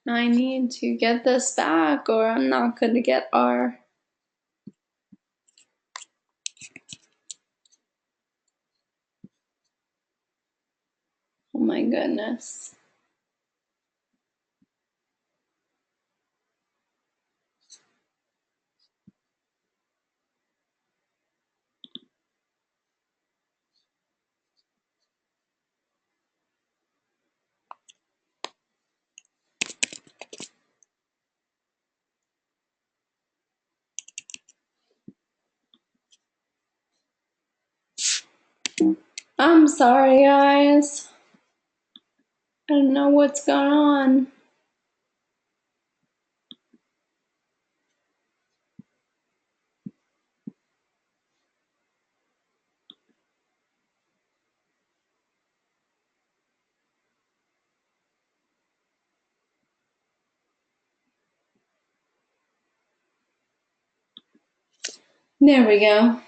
I need to get this back or I'm not going to get our... Oh my goodness. I'm sorry, guys. I don't know what's going on. There we go.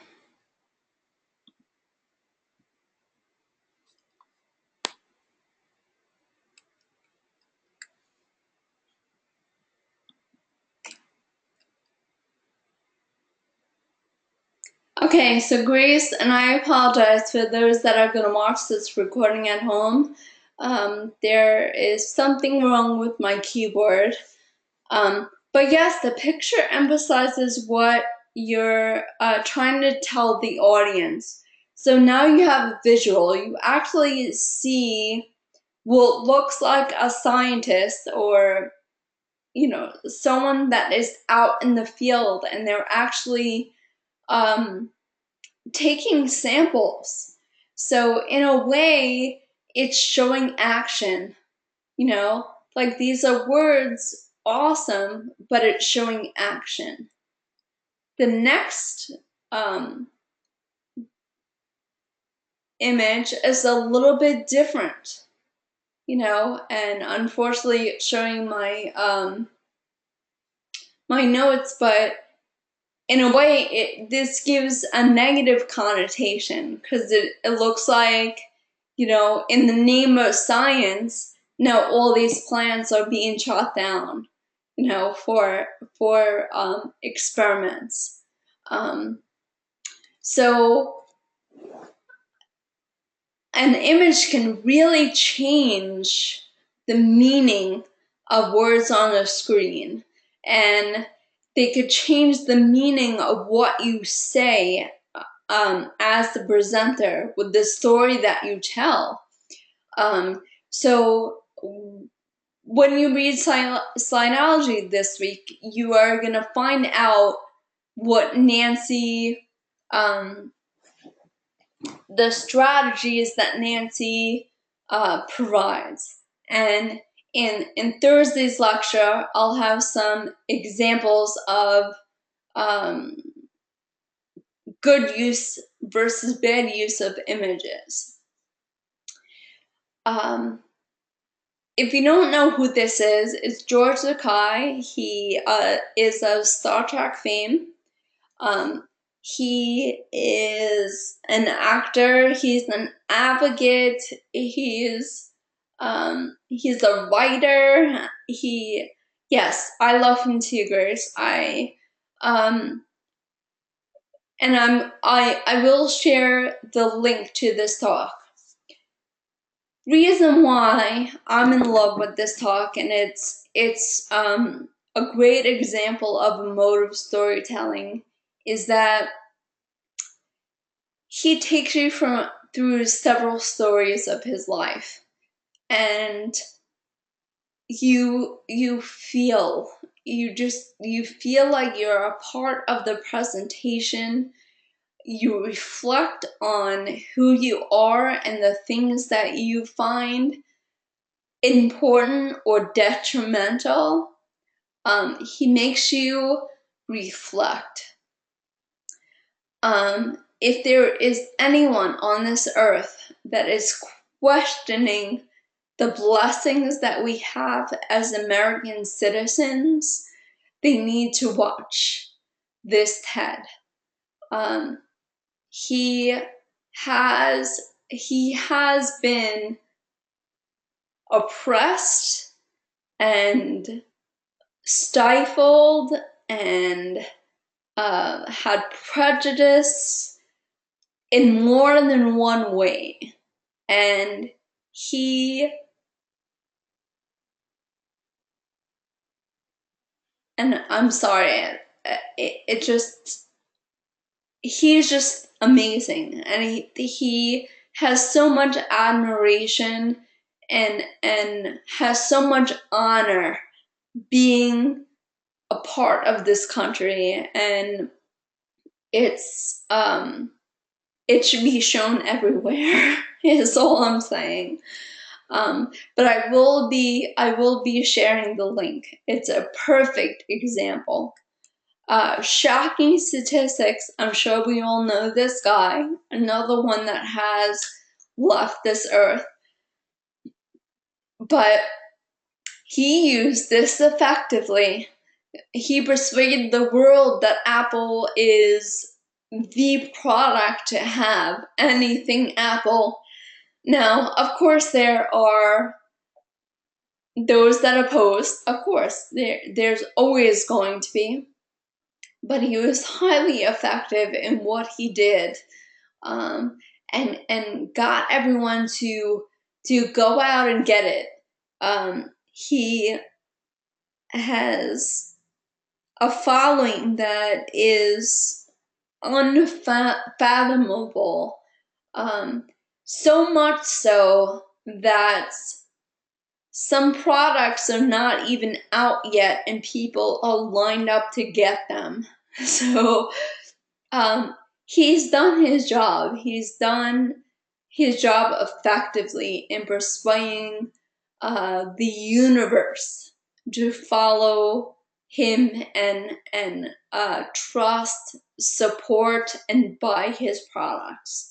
Okay, so Grace, and I apologize for those that are going to watch this recording at home. There is something wrong with my keyboard. But yes, the picture emphasizes what you're trying to tell the audience. So now you have a visual. You actually see what looks like a scientist or, you know, someone that is out in the field and they're actually taking samples. So in a way, it's showing action, you know, like these are words, awesome, but it's showing action. The next image is a little bit different, you know, and unfortunately it's showing my my notes, but in a way this gives a negative connotation because it looks like, you know, in the name of science, now all these plants are being shot down, you know, for experiments. So an image can really change the meaning of words on a screen, and they could change the meaning of what you say as the presenter with the story that you tell. So when you read Slideology this week, you are going to find out what Nancy, the strategies that Nancy provides. And in Thursday's lecture, I'll have some examples of good use versus bad use of images. If you don't know who this is, it's George Takei. He is of Star Trek fame. He is an actor. He's an advocate. He's a writer. He Yes, I love him too, Grace. I will share the link to this talk. Reason why I'm in love with this talk, and it's a great example of emotive storytelling, is that he takes you through several stories of his life, and you feel like you're a part of the presentation. You reflect on who you are and the things that you find important or detrimental. He makes you reflect. If there is anyone on this earth that is questioning the blessings that we have as American citizens, they need to watch this TED. He has been oppressed and stifled and had prejudice in more than one way. And I'm sorry, he's just amazing. And he has so much admiration and has so much honor being a part of this country, and it should be shown everywhere is all I'm saying. But I will be sharing the link. It's a perfect example. Shocking statistics. I'm sure we all know this guy, another one that has left this earth. But he used this effectively. He persuaded the world that Apple is the product to have, anything Apple. Now, of course, there are those that oppose. Of course, there's always going to be. But he was highly effective in what he did, and got everyone to go out and get it. He has a following that is unfathomable, so much so that some products are not even out yet and people are lined up to get them. So he's done his job. He's done his job effectively in persuading the universe to follow him and trust, support, and buy his products.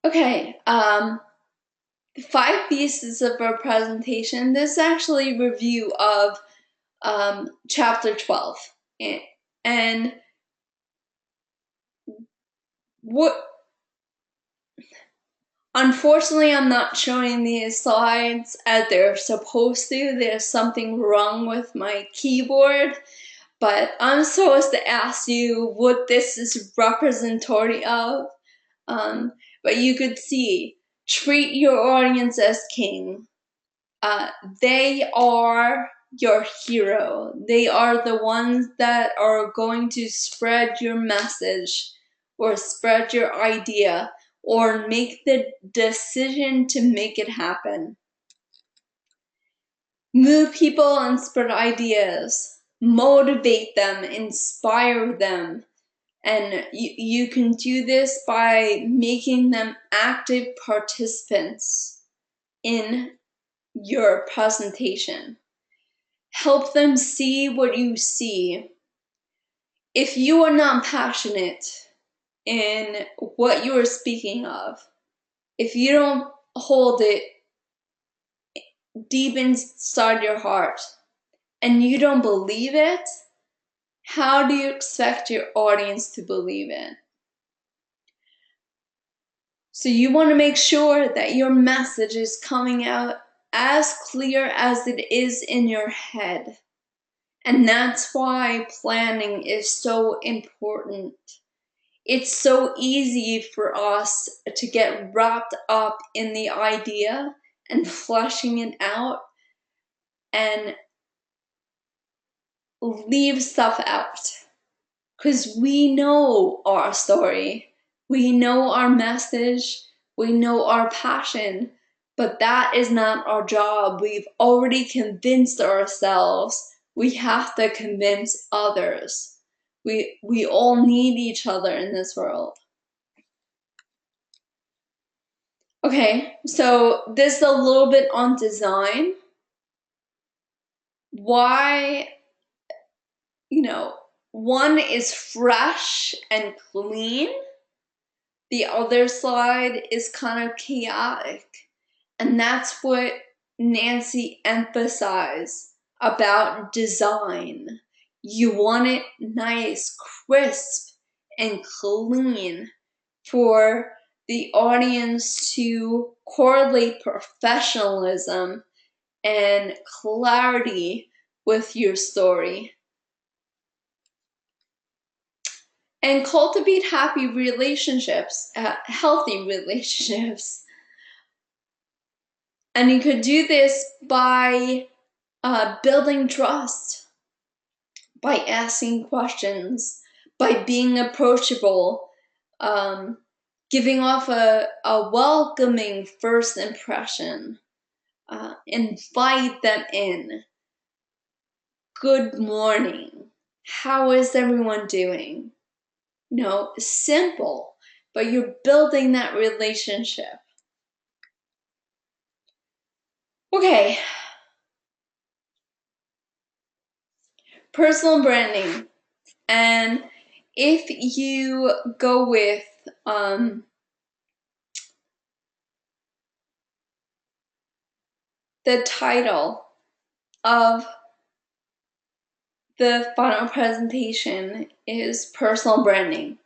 Okay, 5 pieces of our presentation. This is actually a review of chapter 12. And what, unfortunately, I'm not showing these slides as they're supposed to. There's something wrong with my keyboard, but I'm supposed to ask you what this is representative of. But you could see, treat your audience as king. They are your hero. They are the ones that are going to spread your message or spread your idea or make the decision to make it happen. Move people and spread ideas. Motivate them, inspire them. And you can do this by making them active participants in your presentation. Help them see what you see. If you are not passionate in what you are speaking of, if you don't hold it deep inside your heart and you don't believe it, how do you expect your audience to believe it? So you want to make sure that your message is coming out as clear as it is in your head. And that's why planning is so important. It's so easy for us to get wrapped up in the idea and fleshing it out and leave stuff out. Because we know our story, we know our message, we know our passion, but that is not our job. We've already convinced ourselves. We have to convince others. We all need each other in this world. Okay, so this is a little bit on design. Why, one is fresh and clean. The other side is kind of chaotic. And that's what Nancy emphasized about design. You want it nice, crisp, and clean for the audience to correlate professionalism and clarity with your story. And cultivate happy relationships, healthy relationships. And you could do this by building trust, by asking questions, by being approachable, giving off a welcoming first impression. Invite them in. Good morning. How is everyone doing? Simple, but you're building that relationship. Okay. Personal branding. And if you go with the title of the final presentation is personal branding.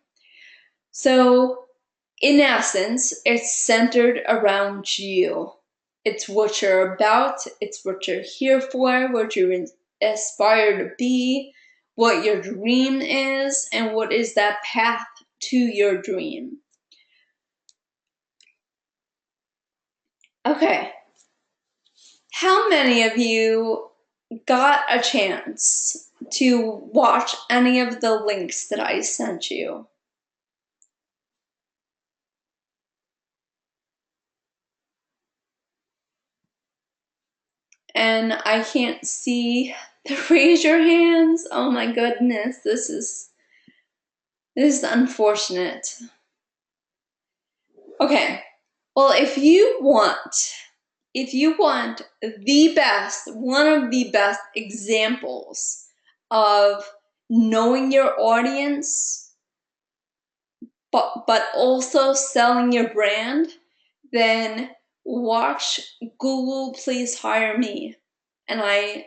So in essence, it's centered around you. It's what you're about, it's what you're here for, what you aspire to be, what your dream is, and what is that path to your dream. Okay. How many of you got a chance to watch any of the links that I sent you? And I can't see the raise your hands. Oh my goodness, this is unfortunate. Okay, well, if you want the best, one of the best examples of knowing your audience, but also selling your brand, then watch Google Please Hire Me. And I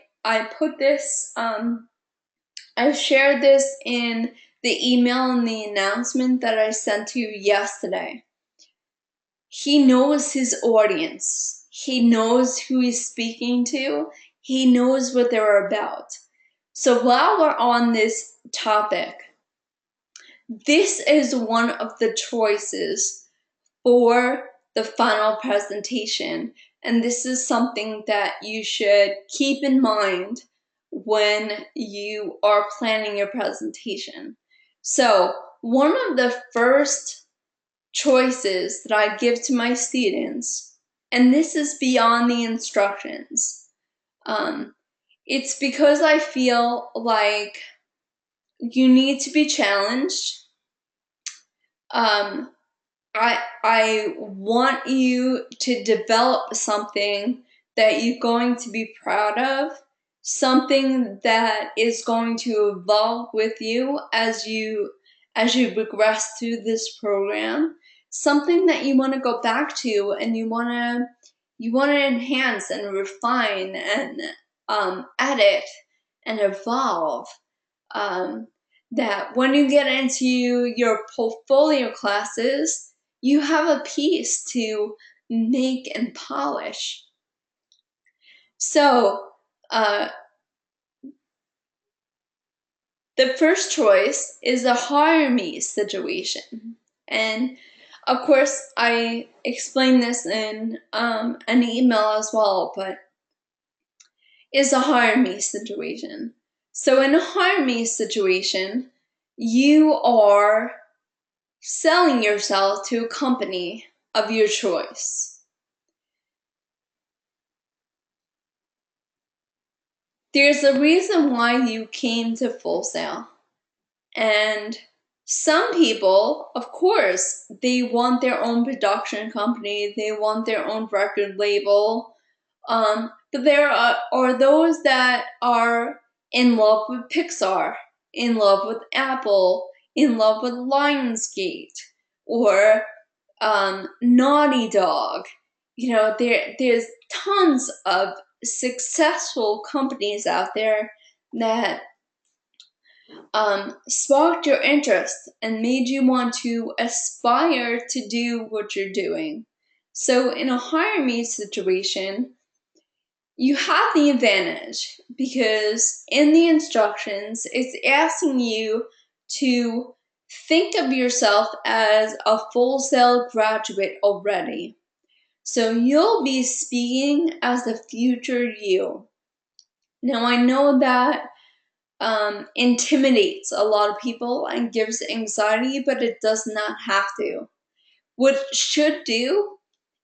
put this, I shared this in the email and the announcement that I sent to you yesterday. He knows his audience. He knows who he's speaking to. He knows what they're about. So while we're on this topic, this is one of the choices for the final presentation. And this is something that you should keep in mind when you are planning your presentation. So one of the first choices that I give to my students, and this is beyond the instructions, it's because I feel like you need to be challenged. I want you to develop something that you're going to be proud of, something that is going to evolve with you as you progress through this program, something that you want to go back to and you want to enhance and refine and edit and evolve. That when you get into your portfolio classes, you have a piece to make and polish. So, the first choice is a hire me situation. And of course, I explained this in an email as well, but is a hire me situation. So in a hire me situation, you are selling yourself to a company of your choice. There's a reason why you came to Full Sail. And some people, of course, they want their own production company, they want their own record label. But there are those that are in love with Pixar, in love with Apple, in love with Lionsgate, or Naughty Dog. You know, there's tons of successful companies out there that sparked your interest and made you want to aspire to do what you're doing. So in a hire me situation, you have the advantage because in the instructions, it's asking you to think of yourself as a Full Sail graduate already. So you'll be speaking as the future you. Now I know that intimidates a lot of people and gives anxiety, but it does not have to. What it should do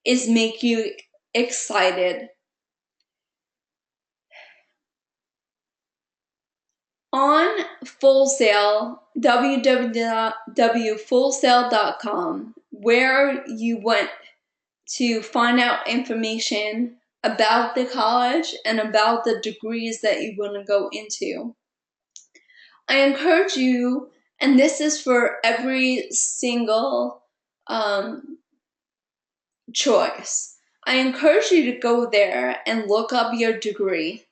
is make you excited. On Full Sail, www.fullsail.com, where you went to find out information about the college and about the degrees that you want to go into. I encourage you, and this is for every single choice, I encourage you to go there and look up your degree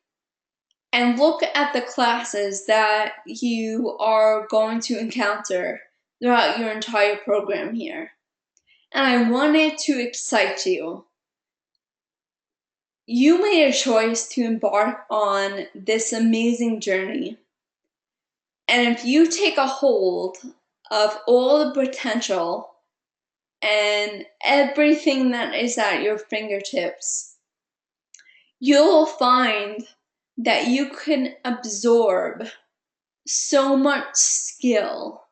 and look at the classes that you are going to encounter throughout your entire program here. And I wanted to excite you. You made a choice to embark on this amazing journey. And if you take a hold of all the potential and everything that is at your fingertips, you'll find that you can absorb so much skill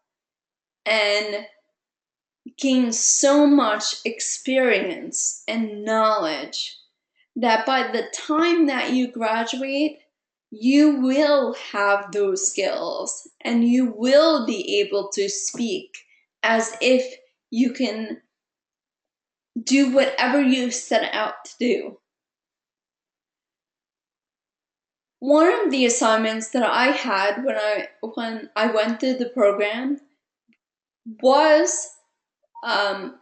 and gain so much experience and knowledge that by the time that you graduate, you will have those skills and you will be able to speak as if you can do whatever you set out to do. One of the assignments that I had when I went through the program was to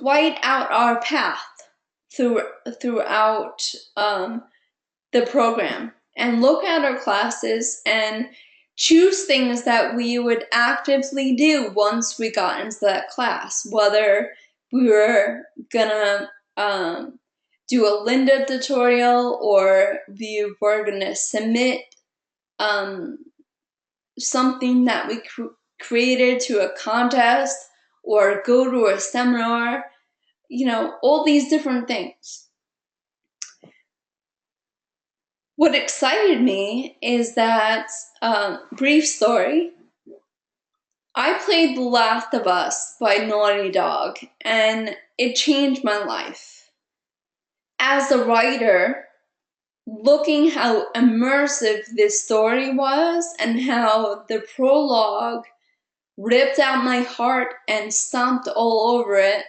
write out our path throughout the program and look at our classes and choose things that we would actively do once we got into that class, whether we were gonna do a Linda tutorial or we were gonna submit something that we created to a contest or go to a seminar, you know, all these different things. What excited me is that, brief story, I played The Last of Us by Naughty Dog, and it changed my life. As a writer, looking how immersive this story was and how the prologue ripped out my heart and stomped all over it,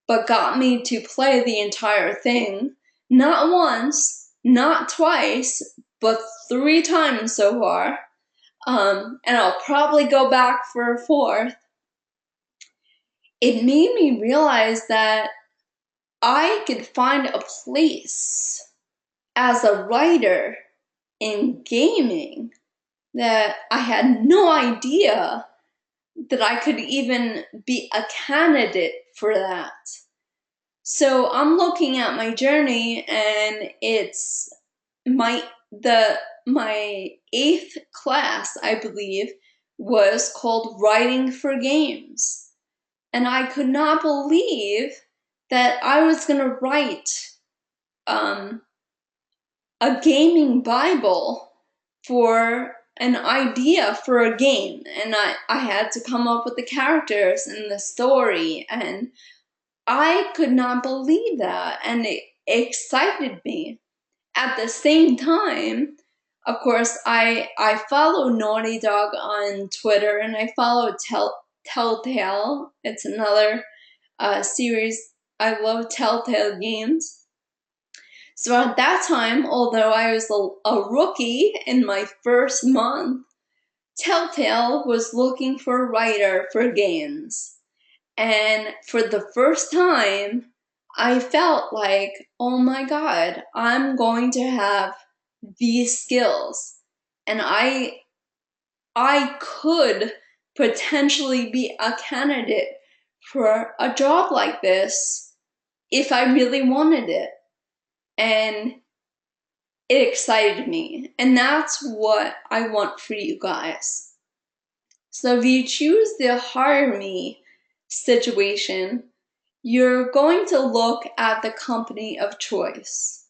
but got me to play the entire thing, not once, not twice, but 3 times so far. And I'll probably go back for a 4th. It made me realize that I could find a place as a writer in gaming that I had no idea that I could even be a candidate for that. So I'm looking at my journey and it's my 8th class, I believe, was called Writing for Games. And I could not believe that I was going to write a gaming Bible for an idea for a game. And I had to come up with the characters and the story. And I could not believe that. And it excited me. At the same time, of course, I follow Naughty Dog on Twitter, and I follow Telltale. It's another series. I love Telltale games. So at that time, although I was a rookie in my first month, Telltale was looking for a writer for games. And for the first time, I felt like, oh my God, I'm going to have these skills. And I could potentially be a candidate for a job like this if I really wanted it. And it excited me. And that's what I want for you guys. So if you choose the hire me situation, you're going to look at the company of choice.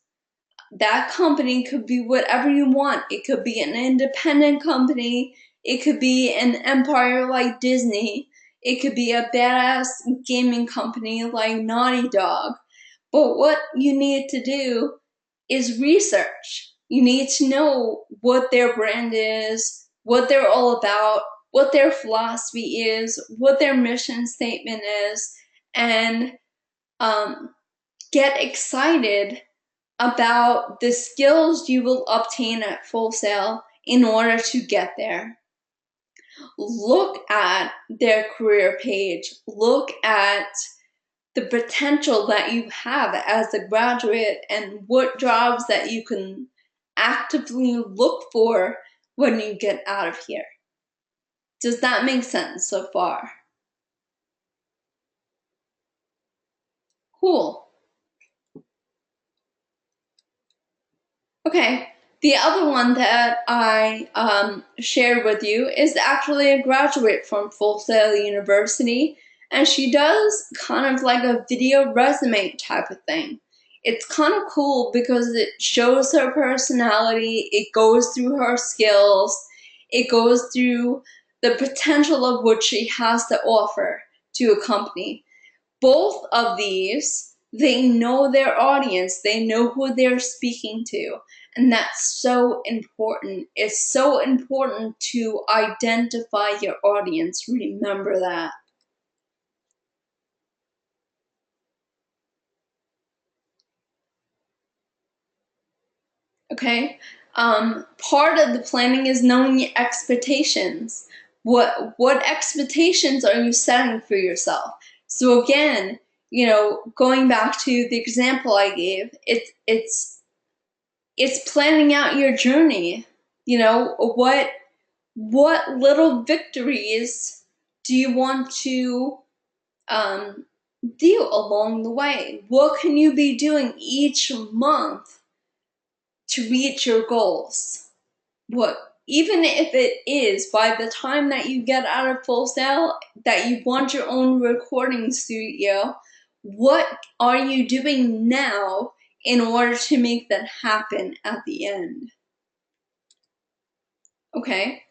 That company could be whatever you want. It could be an independent company. It could be an empire like Disney. It could be a badass gaming company like Naughty Dog. But what you need to do is research. You need to know what their brand is, what they're all about, what their philosophy is, what their mission statement is, and get excited about the skills you will obtain at Full Sail in order to get there. Look at their career page. Look at the potential that you have as a graduate and what jobs that you can actively look for when you get out of here. Does that make sense so far? Cool. Okay, the other one that I shared with you is actually a graduate from Full Sail University, and she does kind of like a video resume type of thing. It's kind of cool because it shows her personality, it goes through her skills, it goes through the potential of what she has to offer to a company. Both of these, they know their audience, they know who they're speaking to, and that's so important. It's so important to identify your audience. Remember that. Okay? Part of the planning is knowing your expectations. What expectations are you setting for yourself? So again, going back to the example I gave, it's planning out your journey. What little victories do you want to do along the way? What can you be doing each month to reach your goals? Even if it is by the time that you get out of Full Sail that you want your own recording studio, what are you doing now in order to make that happen at the end? Okay.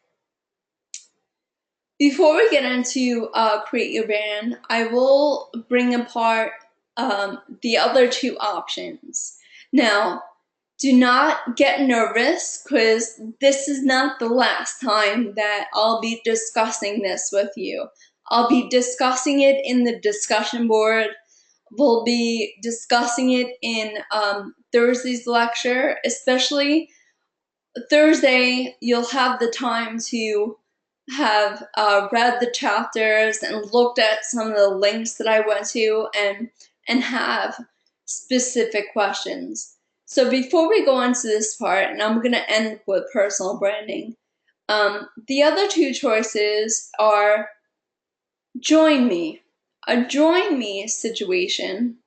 Before we get into create your brand, I will bring apart the other two options. Now, do not get nervous because this is not the last time that I'll be discussing this with you. I'll be discussing it in the discussion board. We'll be discussing it in Thursday's lecture, especially Thursday. You'll have the time to have read the chapters and looked at some of the links that I went to and have specific questions. So before we go into this part, and I'm going to end with personal branding, the other two choices are join me. A join me situation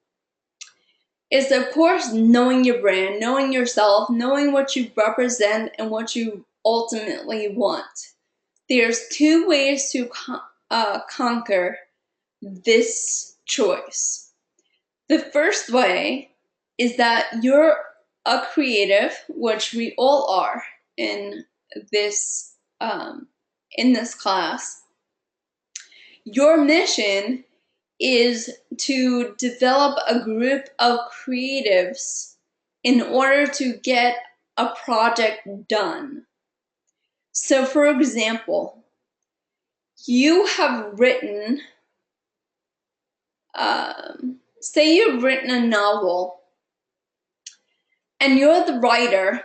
is, of course, knowing your brand, knowing yourself, knowing what you represent and what you ultimately want. There's two ways to conquer this choice. The first way is that you're a creative, which we all are in this class. Your mission is to develop a group of creatives in order to get a project done. So, for example, you have written, say you've written a novel and you're the writer,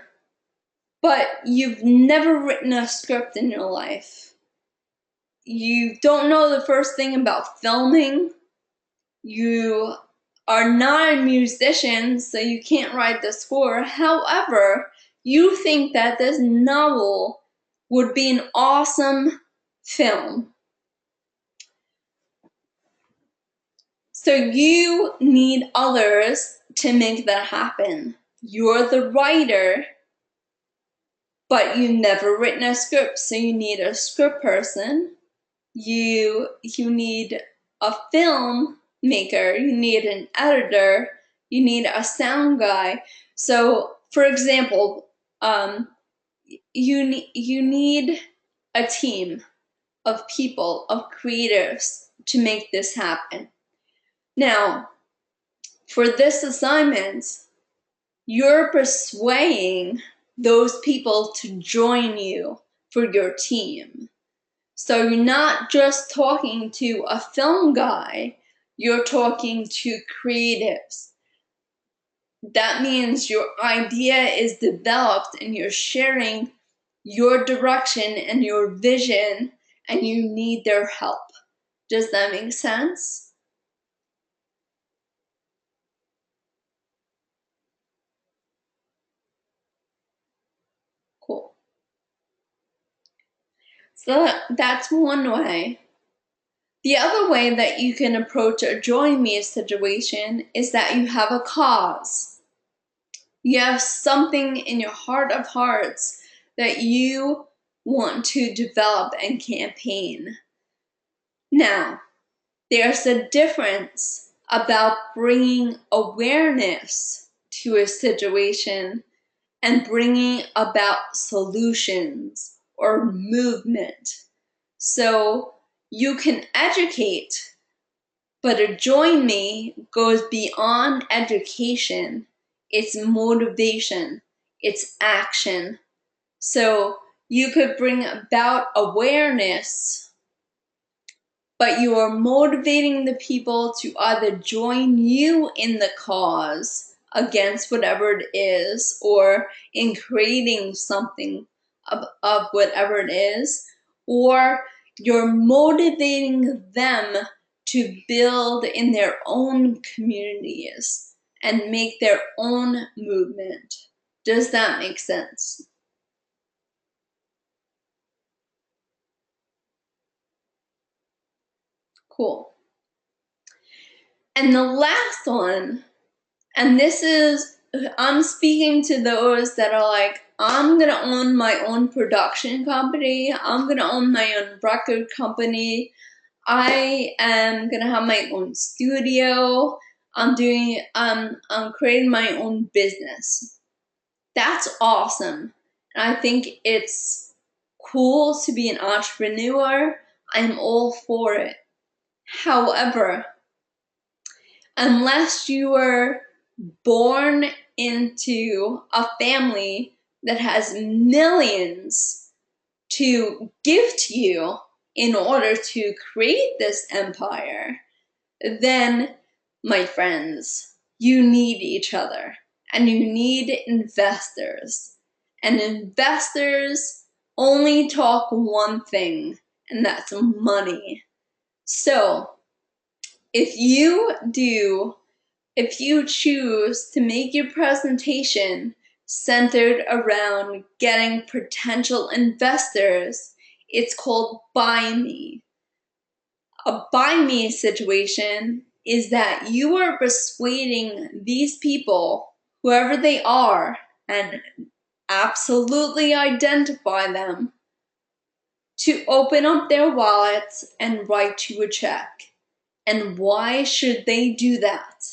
but you've never written a script in your life. You don't know the first thing about filming. You are not a musician, so you can't write the score. However, you think that this novel would be an awesome film. So you need others to make that happen. You're the writer, but you've never written a script, so you need a script person. You need a film maker, you need an editor, you need a sound guy. So, for example, you need a team of people, of creatives to make this happen. Now, for this assignment, you're persuading those people to join you for your team. So you're not just talking to a film guy, you're talking to creatives. That means your idea is developed and you're sharing your direction and your vision, and you need their help. Does that make sense? Cool. So that's one way. The other way that you can approach a join me situation is that you have a cause. You have something in your heart of hearts that you want to develop and campaign. Now, there's a difference about bringing awareness to a situation and bringing about solutions or movement. So you can educate, but a join me goes beyond education. It's motivation, it's action. So you could bring about awareness, but you are motivating the people to either join you in the cause against whatever it is, or in creating something of whatever it is, or you're motivating them to build in their own communities and make their own movement. Does that make sense? Cool. And the last one, and this is, I'm speaking to those that are like, I'm gonna own my own production company, I'm gonna own my own record company, I am gonna have my own studio, I'm creating my own business. That's awesome. And I think it's cool to be an entrepreneur. I'm all for it. However, unless you were born into a family that has millions to give to you in order to create this empire, then, my friends, you need each other and you need investors. And investors only talk one thing, and that's money. So, if you choose to make your presentation centered around getting potential investors, it's called Buy Me. A Buy Me situation is that you are persuading these people, whoever they are, and absolutely identify them, to open up their wallets and write you a check. And why should they do that?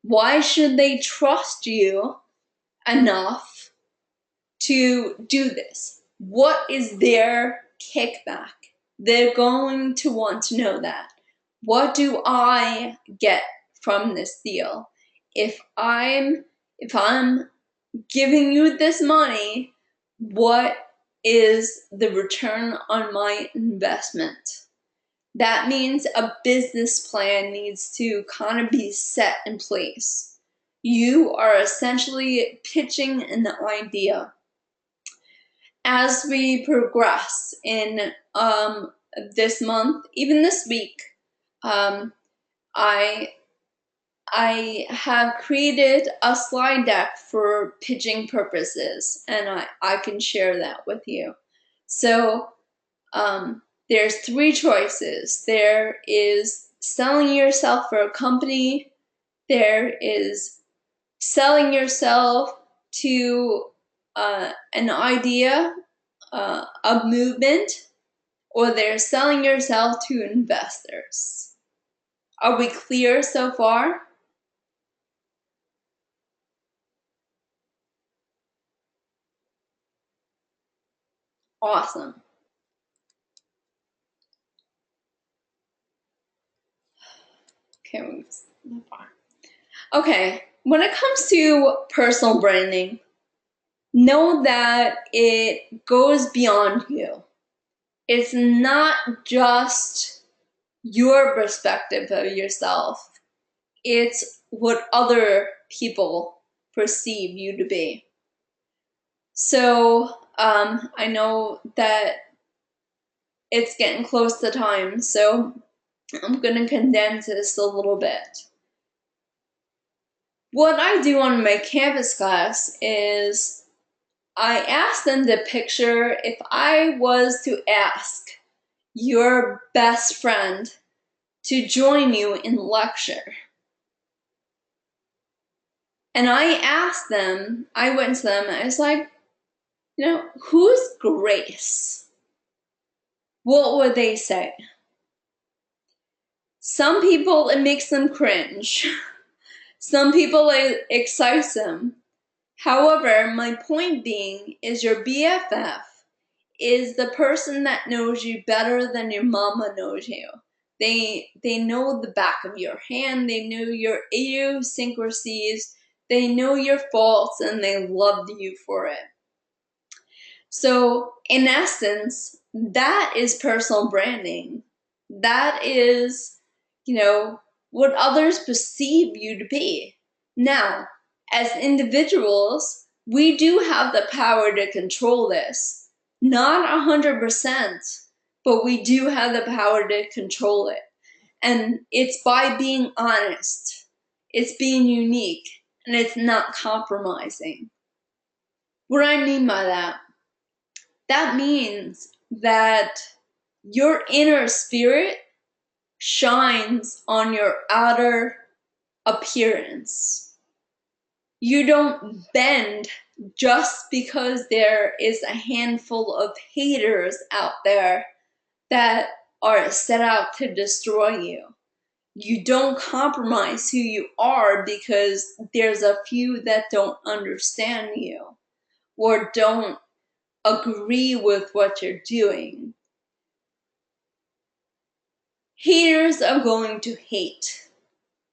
Why should they trust you enough to do this? What is their kickback? They're going to want to know that. What do I get from this deal? If I'm giving you this money, what is the return on my investment? That means a business plan needs to kind of be set in place. You are essentially pitching an idea. As we progress in this month, even this week, I have created a slide deck for pitching purposes, and I can share that with you. So there's three choices. There is selling yourself for a company. There is selling yourself to an idea, a movement, or they're selling yourself to investors. Are we clear so far? Awesome. Okay, okay, when it comes to personal branding, know that it goes beyond you. It's not just your perspective of yourself, it's what other people perceive you to be. So I know that it's getting close to time, so I'm going to condense this a little bit. What I do on my Canvas class is I ask them to picture if I was to ask your best friend to join you in lecture. And I asked them, I went to them, and I was like, who's Grace? What would they say? Some people, it makes them cringe. Some people, it excites them. However, my point being is your BFF is the person that knows you better than your mama knows you. They know the back of your hand, they know your idiosyncrasies, they know your faults, and they love you for it. So, in essence, that is personal branding. That is, what others perceive you to be. Now, as individuals, we do have the power to control this. Not 100%, but we do have the power to control it. And it's by being honest, it's being unique, and it's not compromising. What do I mean by that? That means that your inner spirit shines on your outer appearance. You don't bend just because there is a handful of haters out there that are set out to destroy you. You don't compromise who you are because there's a few that don't understand you or don't agree with what you're doing. Haters are going to hate,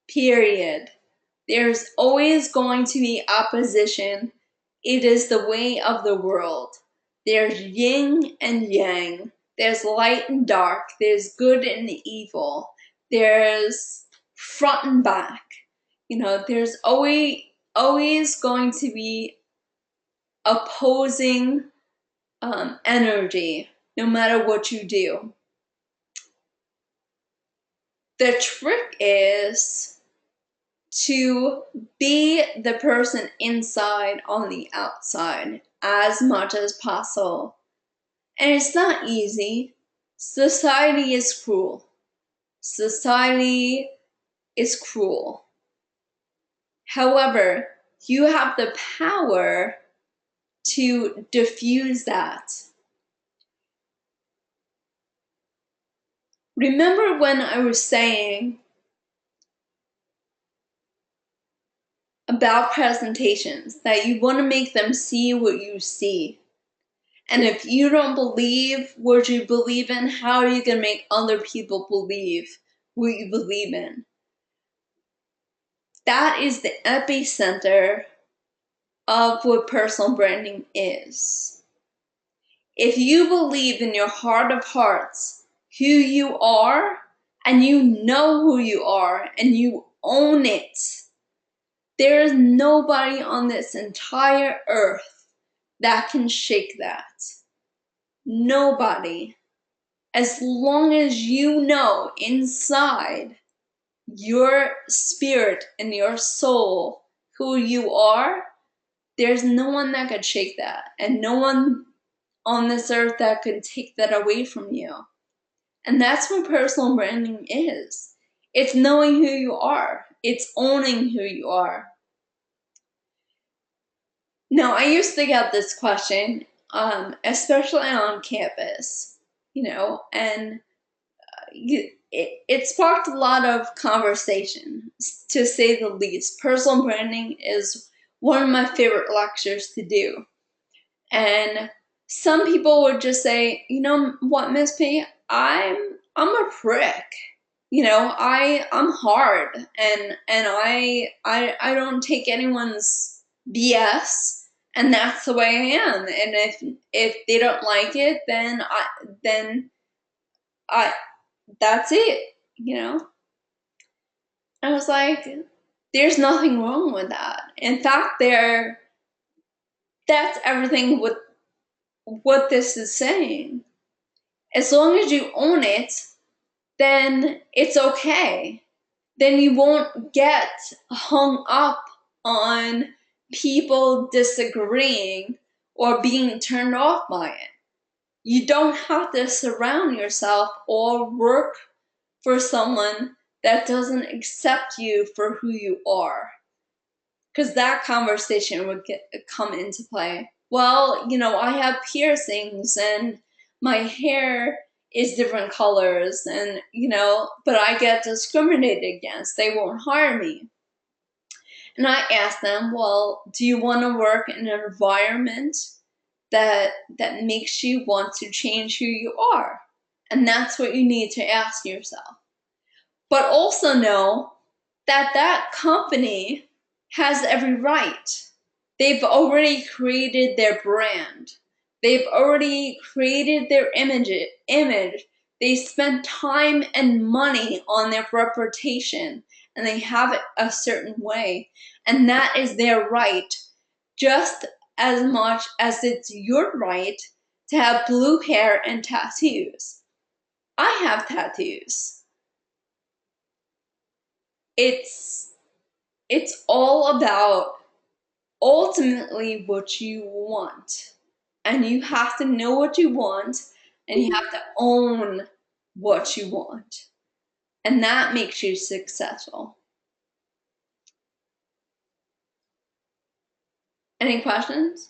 period. There's always going to be opposition. It is the way of the world. There's yin and yang. There's light and dark. There's good and evil. There's front and back. There's always going to be opposing energy, no matter what you do. The trick is to be the person inside on the outside as much as possible. And it's not easy. Society is cruel. Society is cruel. However, you have the power to diffuse that. Remember when I was saying about presentations that you want to make them see what you see? And if you don't believe what you believe in, how are you going to make other people believe what you believe in? That is the epicenter of what personal branding is. If you believe in your heart of hearts who you are, and you know who you are, and you own it, there is nobody on this entire earth that can shake that. Nobody. As long as you know inside your spirit and your soul who you are, there's no one that could shake that, and no one on this earth that could take that away from you. And that's what personal branding is. It's knowing who you are. It's owning who you are. Now, I used to get this question, especially on campus, and it sparked a lot of conversation, to say the least. Personal branding is one of my favorite lectures to do. And some people would just say, you know what, Miss P, I'm a prick. I'm hard, and I don't take anyone's BS, and that's the way I am. And if they don't like it, then I that's it, I was like, there's nothing wrong with that. In fact, that's everything with what this is saying. As long as you own it, then it's okay. Then you won't get hung up on people disagreeing or being turned off by it. You don't have to surround yourself or work for someone that doesn't accept you for who you are. Because that conversation would come into play. Well, I have piercings and my hair is different colors, and but I get discriminated against. They won't hire me. And I asked them, well, do you want to work in an environment that makes you want to change who you are? And that's what you need to ask yourself. But also know that that company has every right. They've already created their brand. They've already created their image. They spent time and money on their reputation, and they have it a certain way. And that is their right, just as much as it's your right to have blue hair and tattoos. I have tattoos. It's all about ultimately what you want. And you have to know what you want, and you have to own what you want. And that makes you successful. Any questions?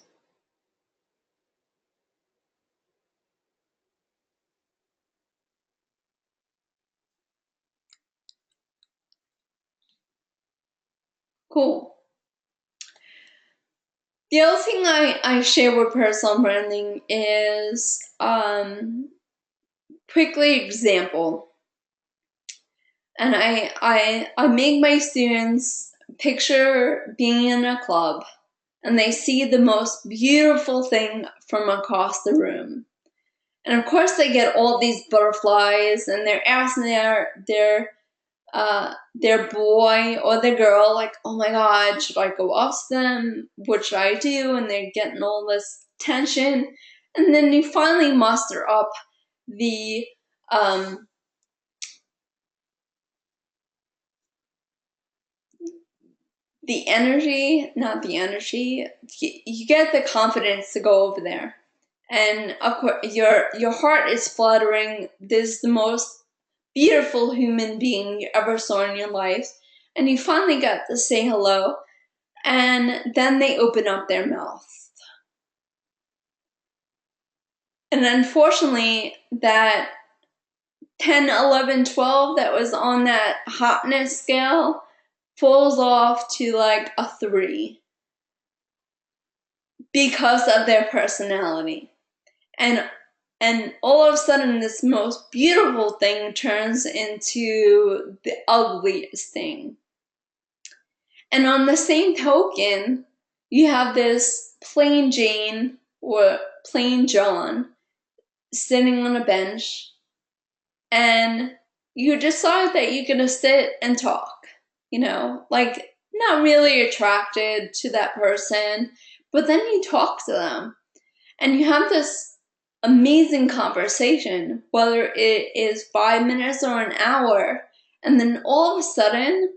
Cool. The other thing I share with personal branding is quickly example. And I make my students picture being in a club, and they see the most beautiful thing from across the room. And of course they get all these butterflies, and they're asking their boy or their girl, like, oh my God, should I go up to them? What should I do? And they're getting all this tension. And then you finally muster up the energy, not the energy, you get the confidence to go over there. And of course, your heart is fluttering. This is the most beautiful human being you ever saw in your life, and you finally got to say hello, and then they open up their mouth. And unfortunately, that 10, 11, 12 that was on that hotness scale falls off to like a 3 because of their personality. And all of a sudden, this most beautiful thing turns into the ugliest thing. And on the same token, you have this plain Jane or plain John sitting on a bench, and you decide that you're gonna sit and talk, like not really attracted to that person, but then you talk to them and you have this amazing conversation, whether it is 5 minutes or an hour, and then all of a sudden,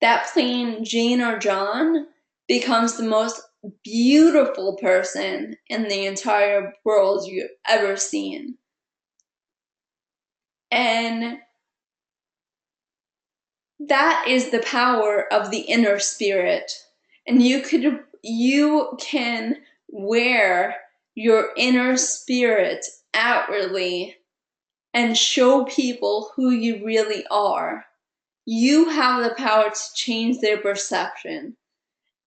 that plain Jane or John becomes the most beautiful person in the entire world you've ever seen. And that is the power of the inner spirit. And you can wear your inner spirit outwardly and show people who you really are. You have the power to change their perception.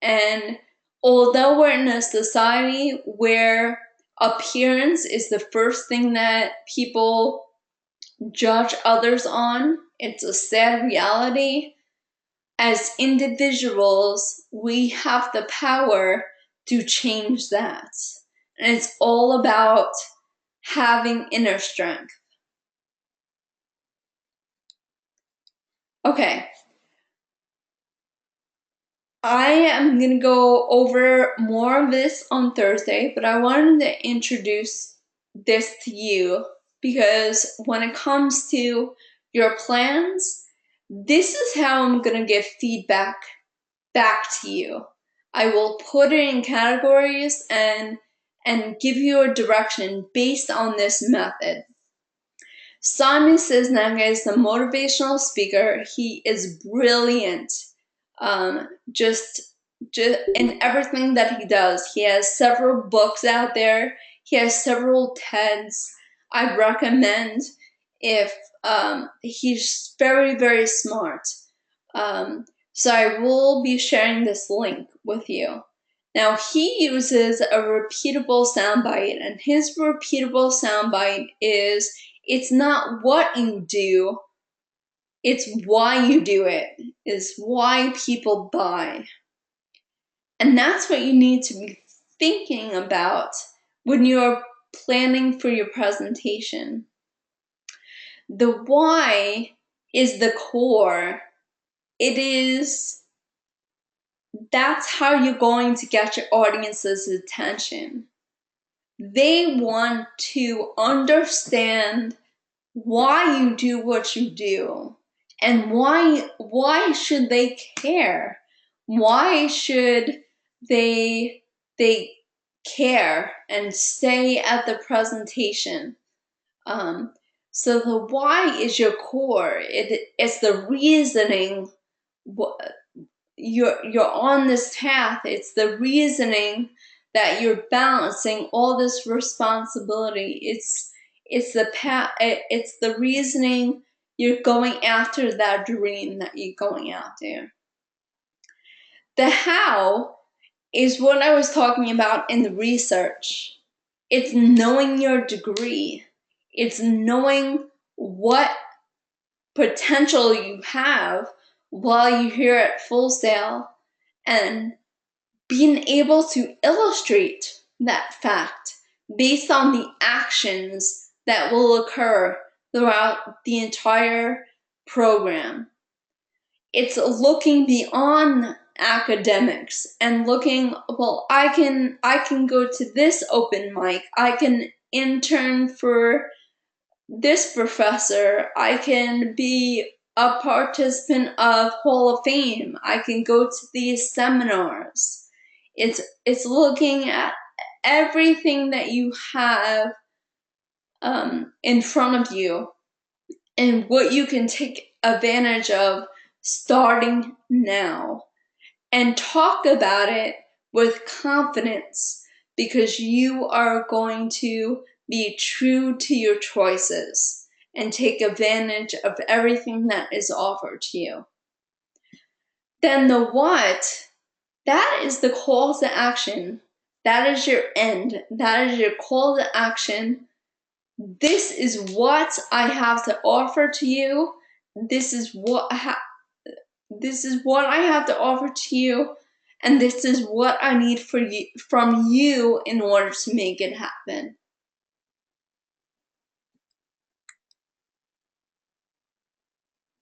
And although we're in a society where appearance is the first thing that people judge others on, it's a sad reality. As individuals, we have the power to change that. And it's all about having inner strength. Okay. I am going to go over more of this on Thursday, but I wanted to introduce this to you because when it comes to your plans, this is how I'm going to give feedback back to you. I will put it in categories and give you a direction based on this method. Simon Sinek is a motivational speaker. He is brilliant. Just in everything that he does. He has several books out there. He has several TEDs. I recommend if he's very, very smart. So I will be sharing this link with you. Now, he uses a repeatable soundbite, and his repeatable soundbite is, it's not what you do, it's why you do it, is why people buy. And that's what you need to be thinking about when you're planning for your presentation. The why is the core. That's how you're going to get your audience's attention. They want to understand why you do what you do, and why should they care? Why should they care and stay at the presentation? So the why is your core. It's the reasoning. You're on this path. It's the reasoning that you're balancing all this responsibility. It's the reasoning you're going after that dream that you're going after. The how is what I was talking about in the research. It's knowing your degree. It's knowing what potential you have while you're here at Full Sail, and being able to illustrate that fact based on the actions that will occur throughout the entire program. It's looking beyond academics and looking, well, I can go to this open mic, I can intern for this professor, I can be a participant of Hall of Fame, I can go to these seminars. It's looking at everything that you have in front of you and what you can take advantage of starting now. And talk about it with confidence, because you are going to be true to your choices and take advantage of everything that is offered to you. Then the what, that is the call to action. That is your end. That is your call to action. This is what I have to offer to you. This is what I have to offer to you, and this is what I need from you in order to make it happen.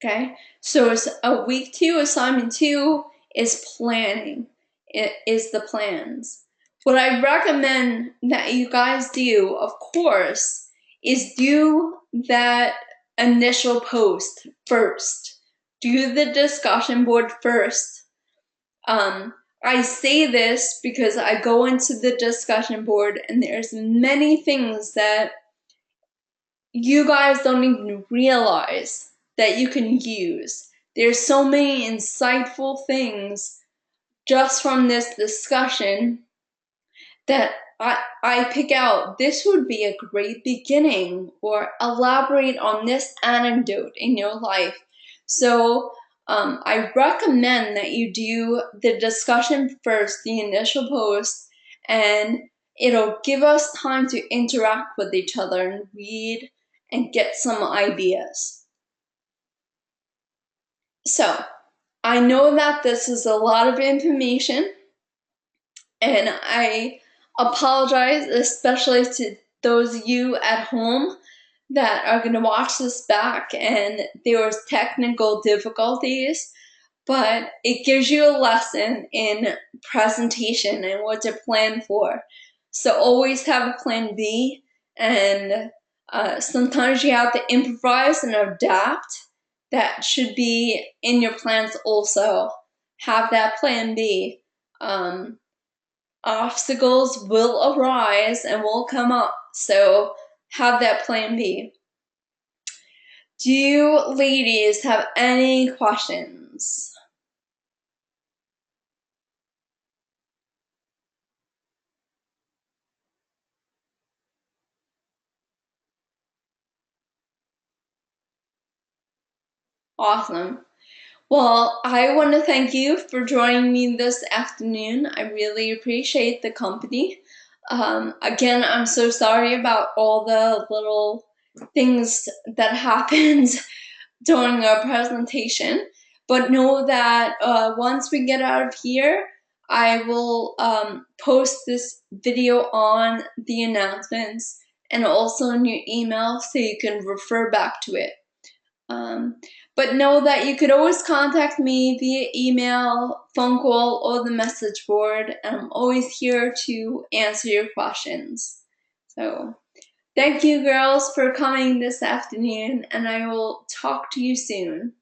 Okay, so it's a week 2, assignment 2 is planning. It is the plans. What I recommend that you guys do, of course, is do that initial post first. Do the discussion board first. I say this because I go into the discussion board and there's many things that you guys don't even realize that you can use. There's so many insightful things just from this discussion that I pick out. This would be a great beginning, or elaborate on this anecdote in your life. So I recommend that you do the discussion first, the initial post, and it'll give us time to interact with each other and read and get some ideas. So I know that this is a lot of information, and I apologize, especially to those of you at home that are going to watch this back and there was technical difficulties, but it gives you a lesson in presentation and what to plan for. So always have a plan B, and sometimes you have to improvise and adapt. That should be in your plans also. Have that plan B. Obstacles will arise and will come up, so have that plan B. Do you ladies have any questions? Awesome. Well, I want to thank you for joining me this afternoon. I really appreciate the company. Again, I'm so sorry about all the little things that happened during our presentation, but know that once we get out of here, I will post this video on the announcements and also in your email so you can refer back to it. But know that you could always contact me via email, phone call, or the message board, and I'm always here to answer your questions. So thank you, girls, for coming this afternoon, and I will talk to you soon.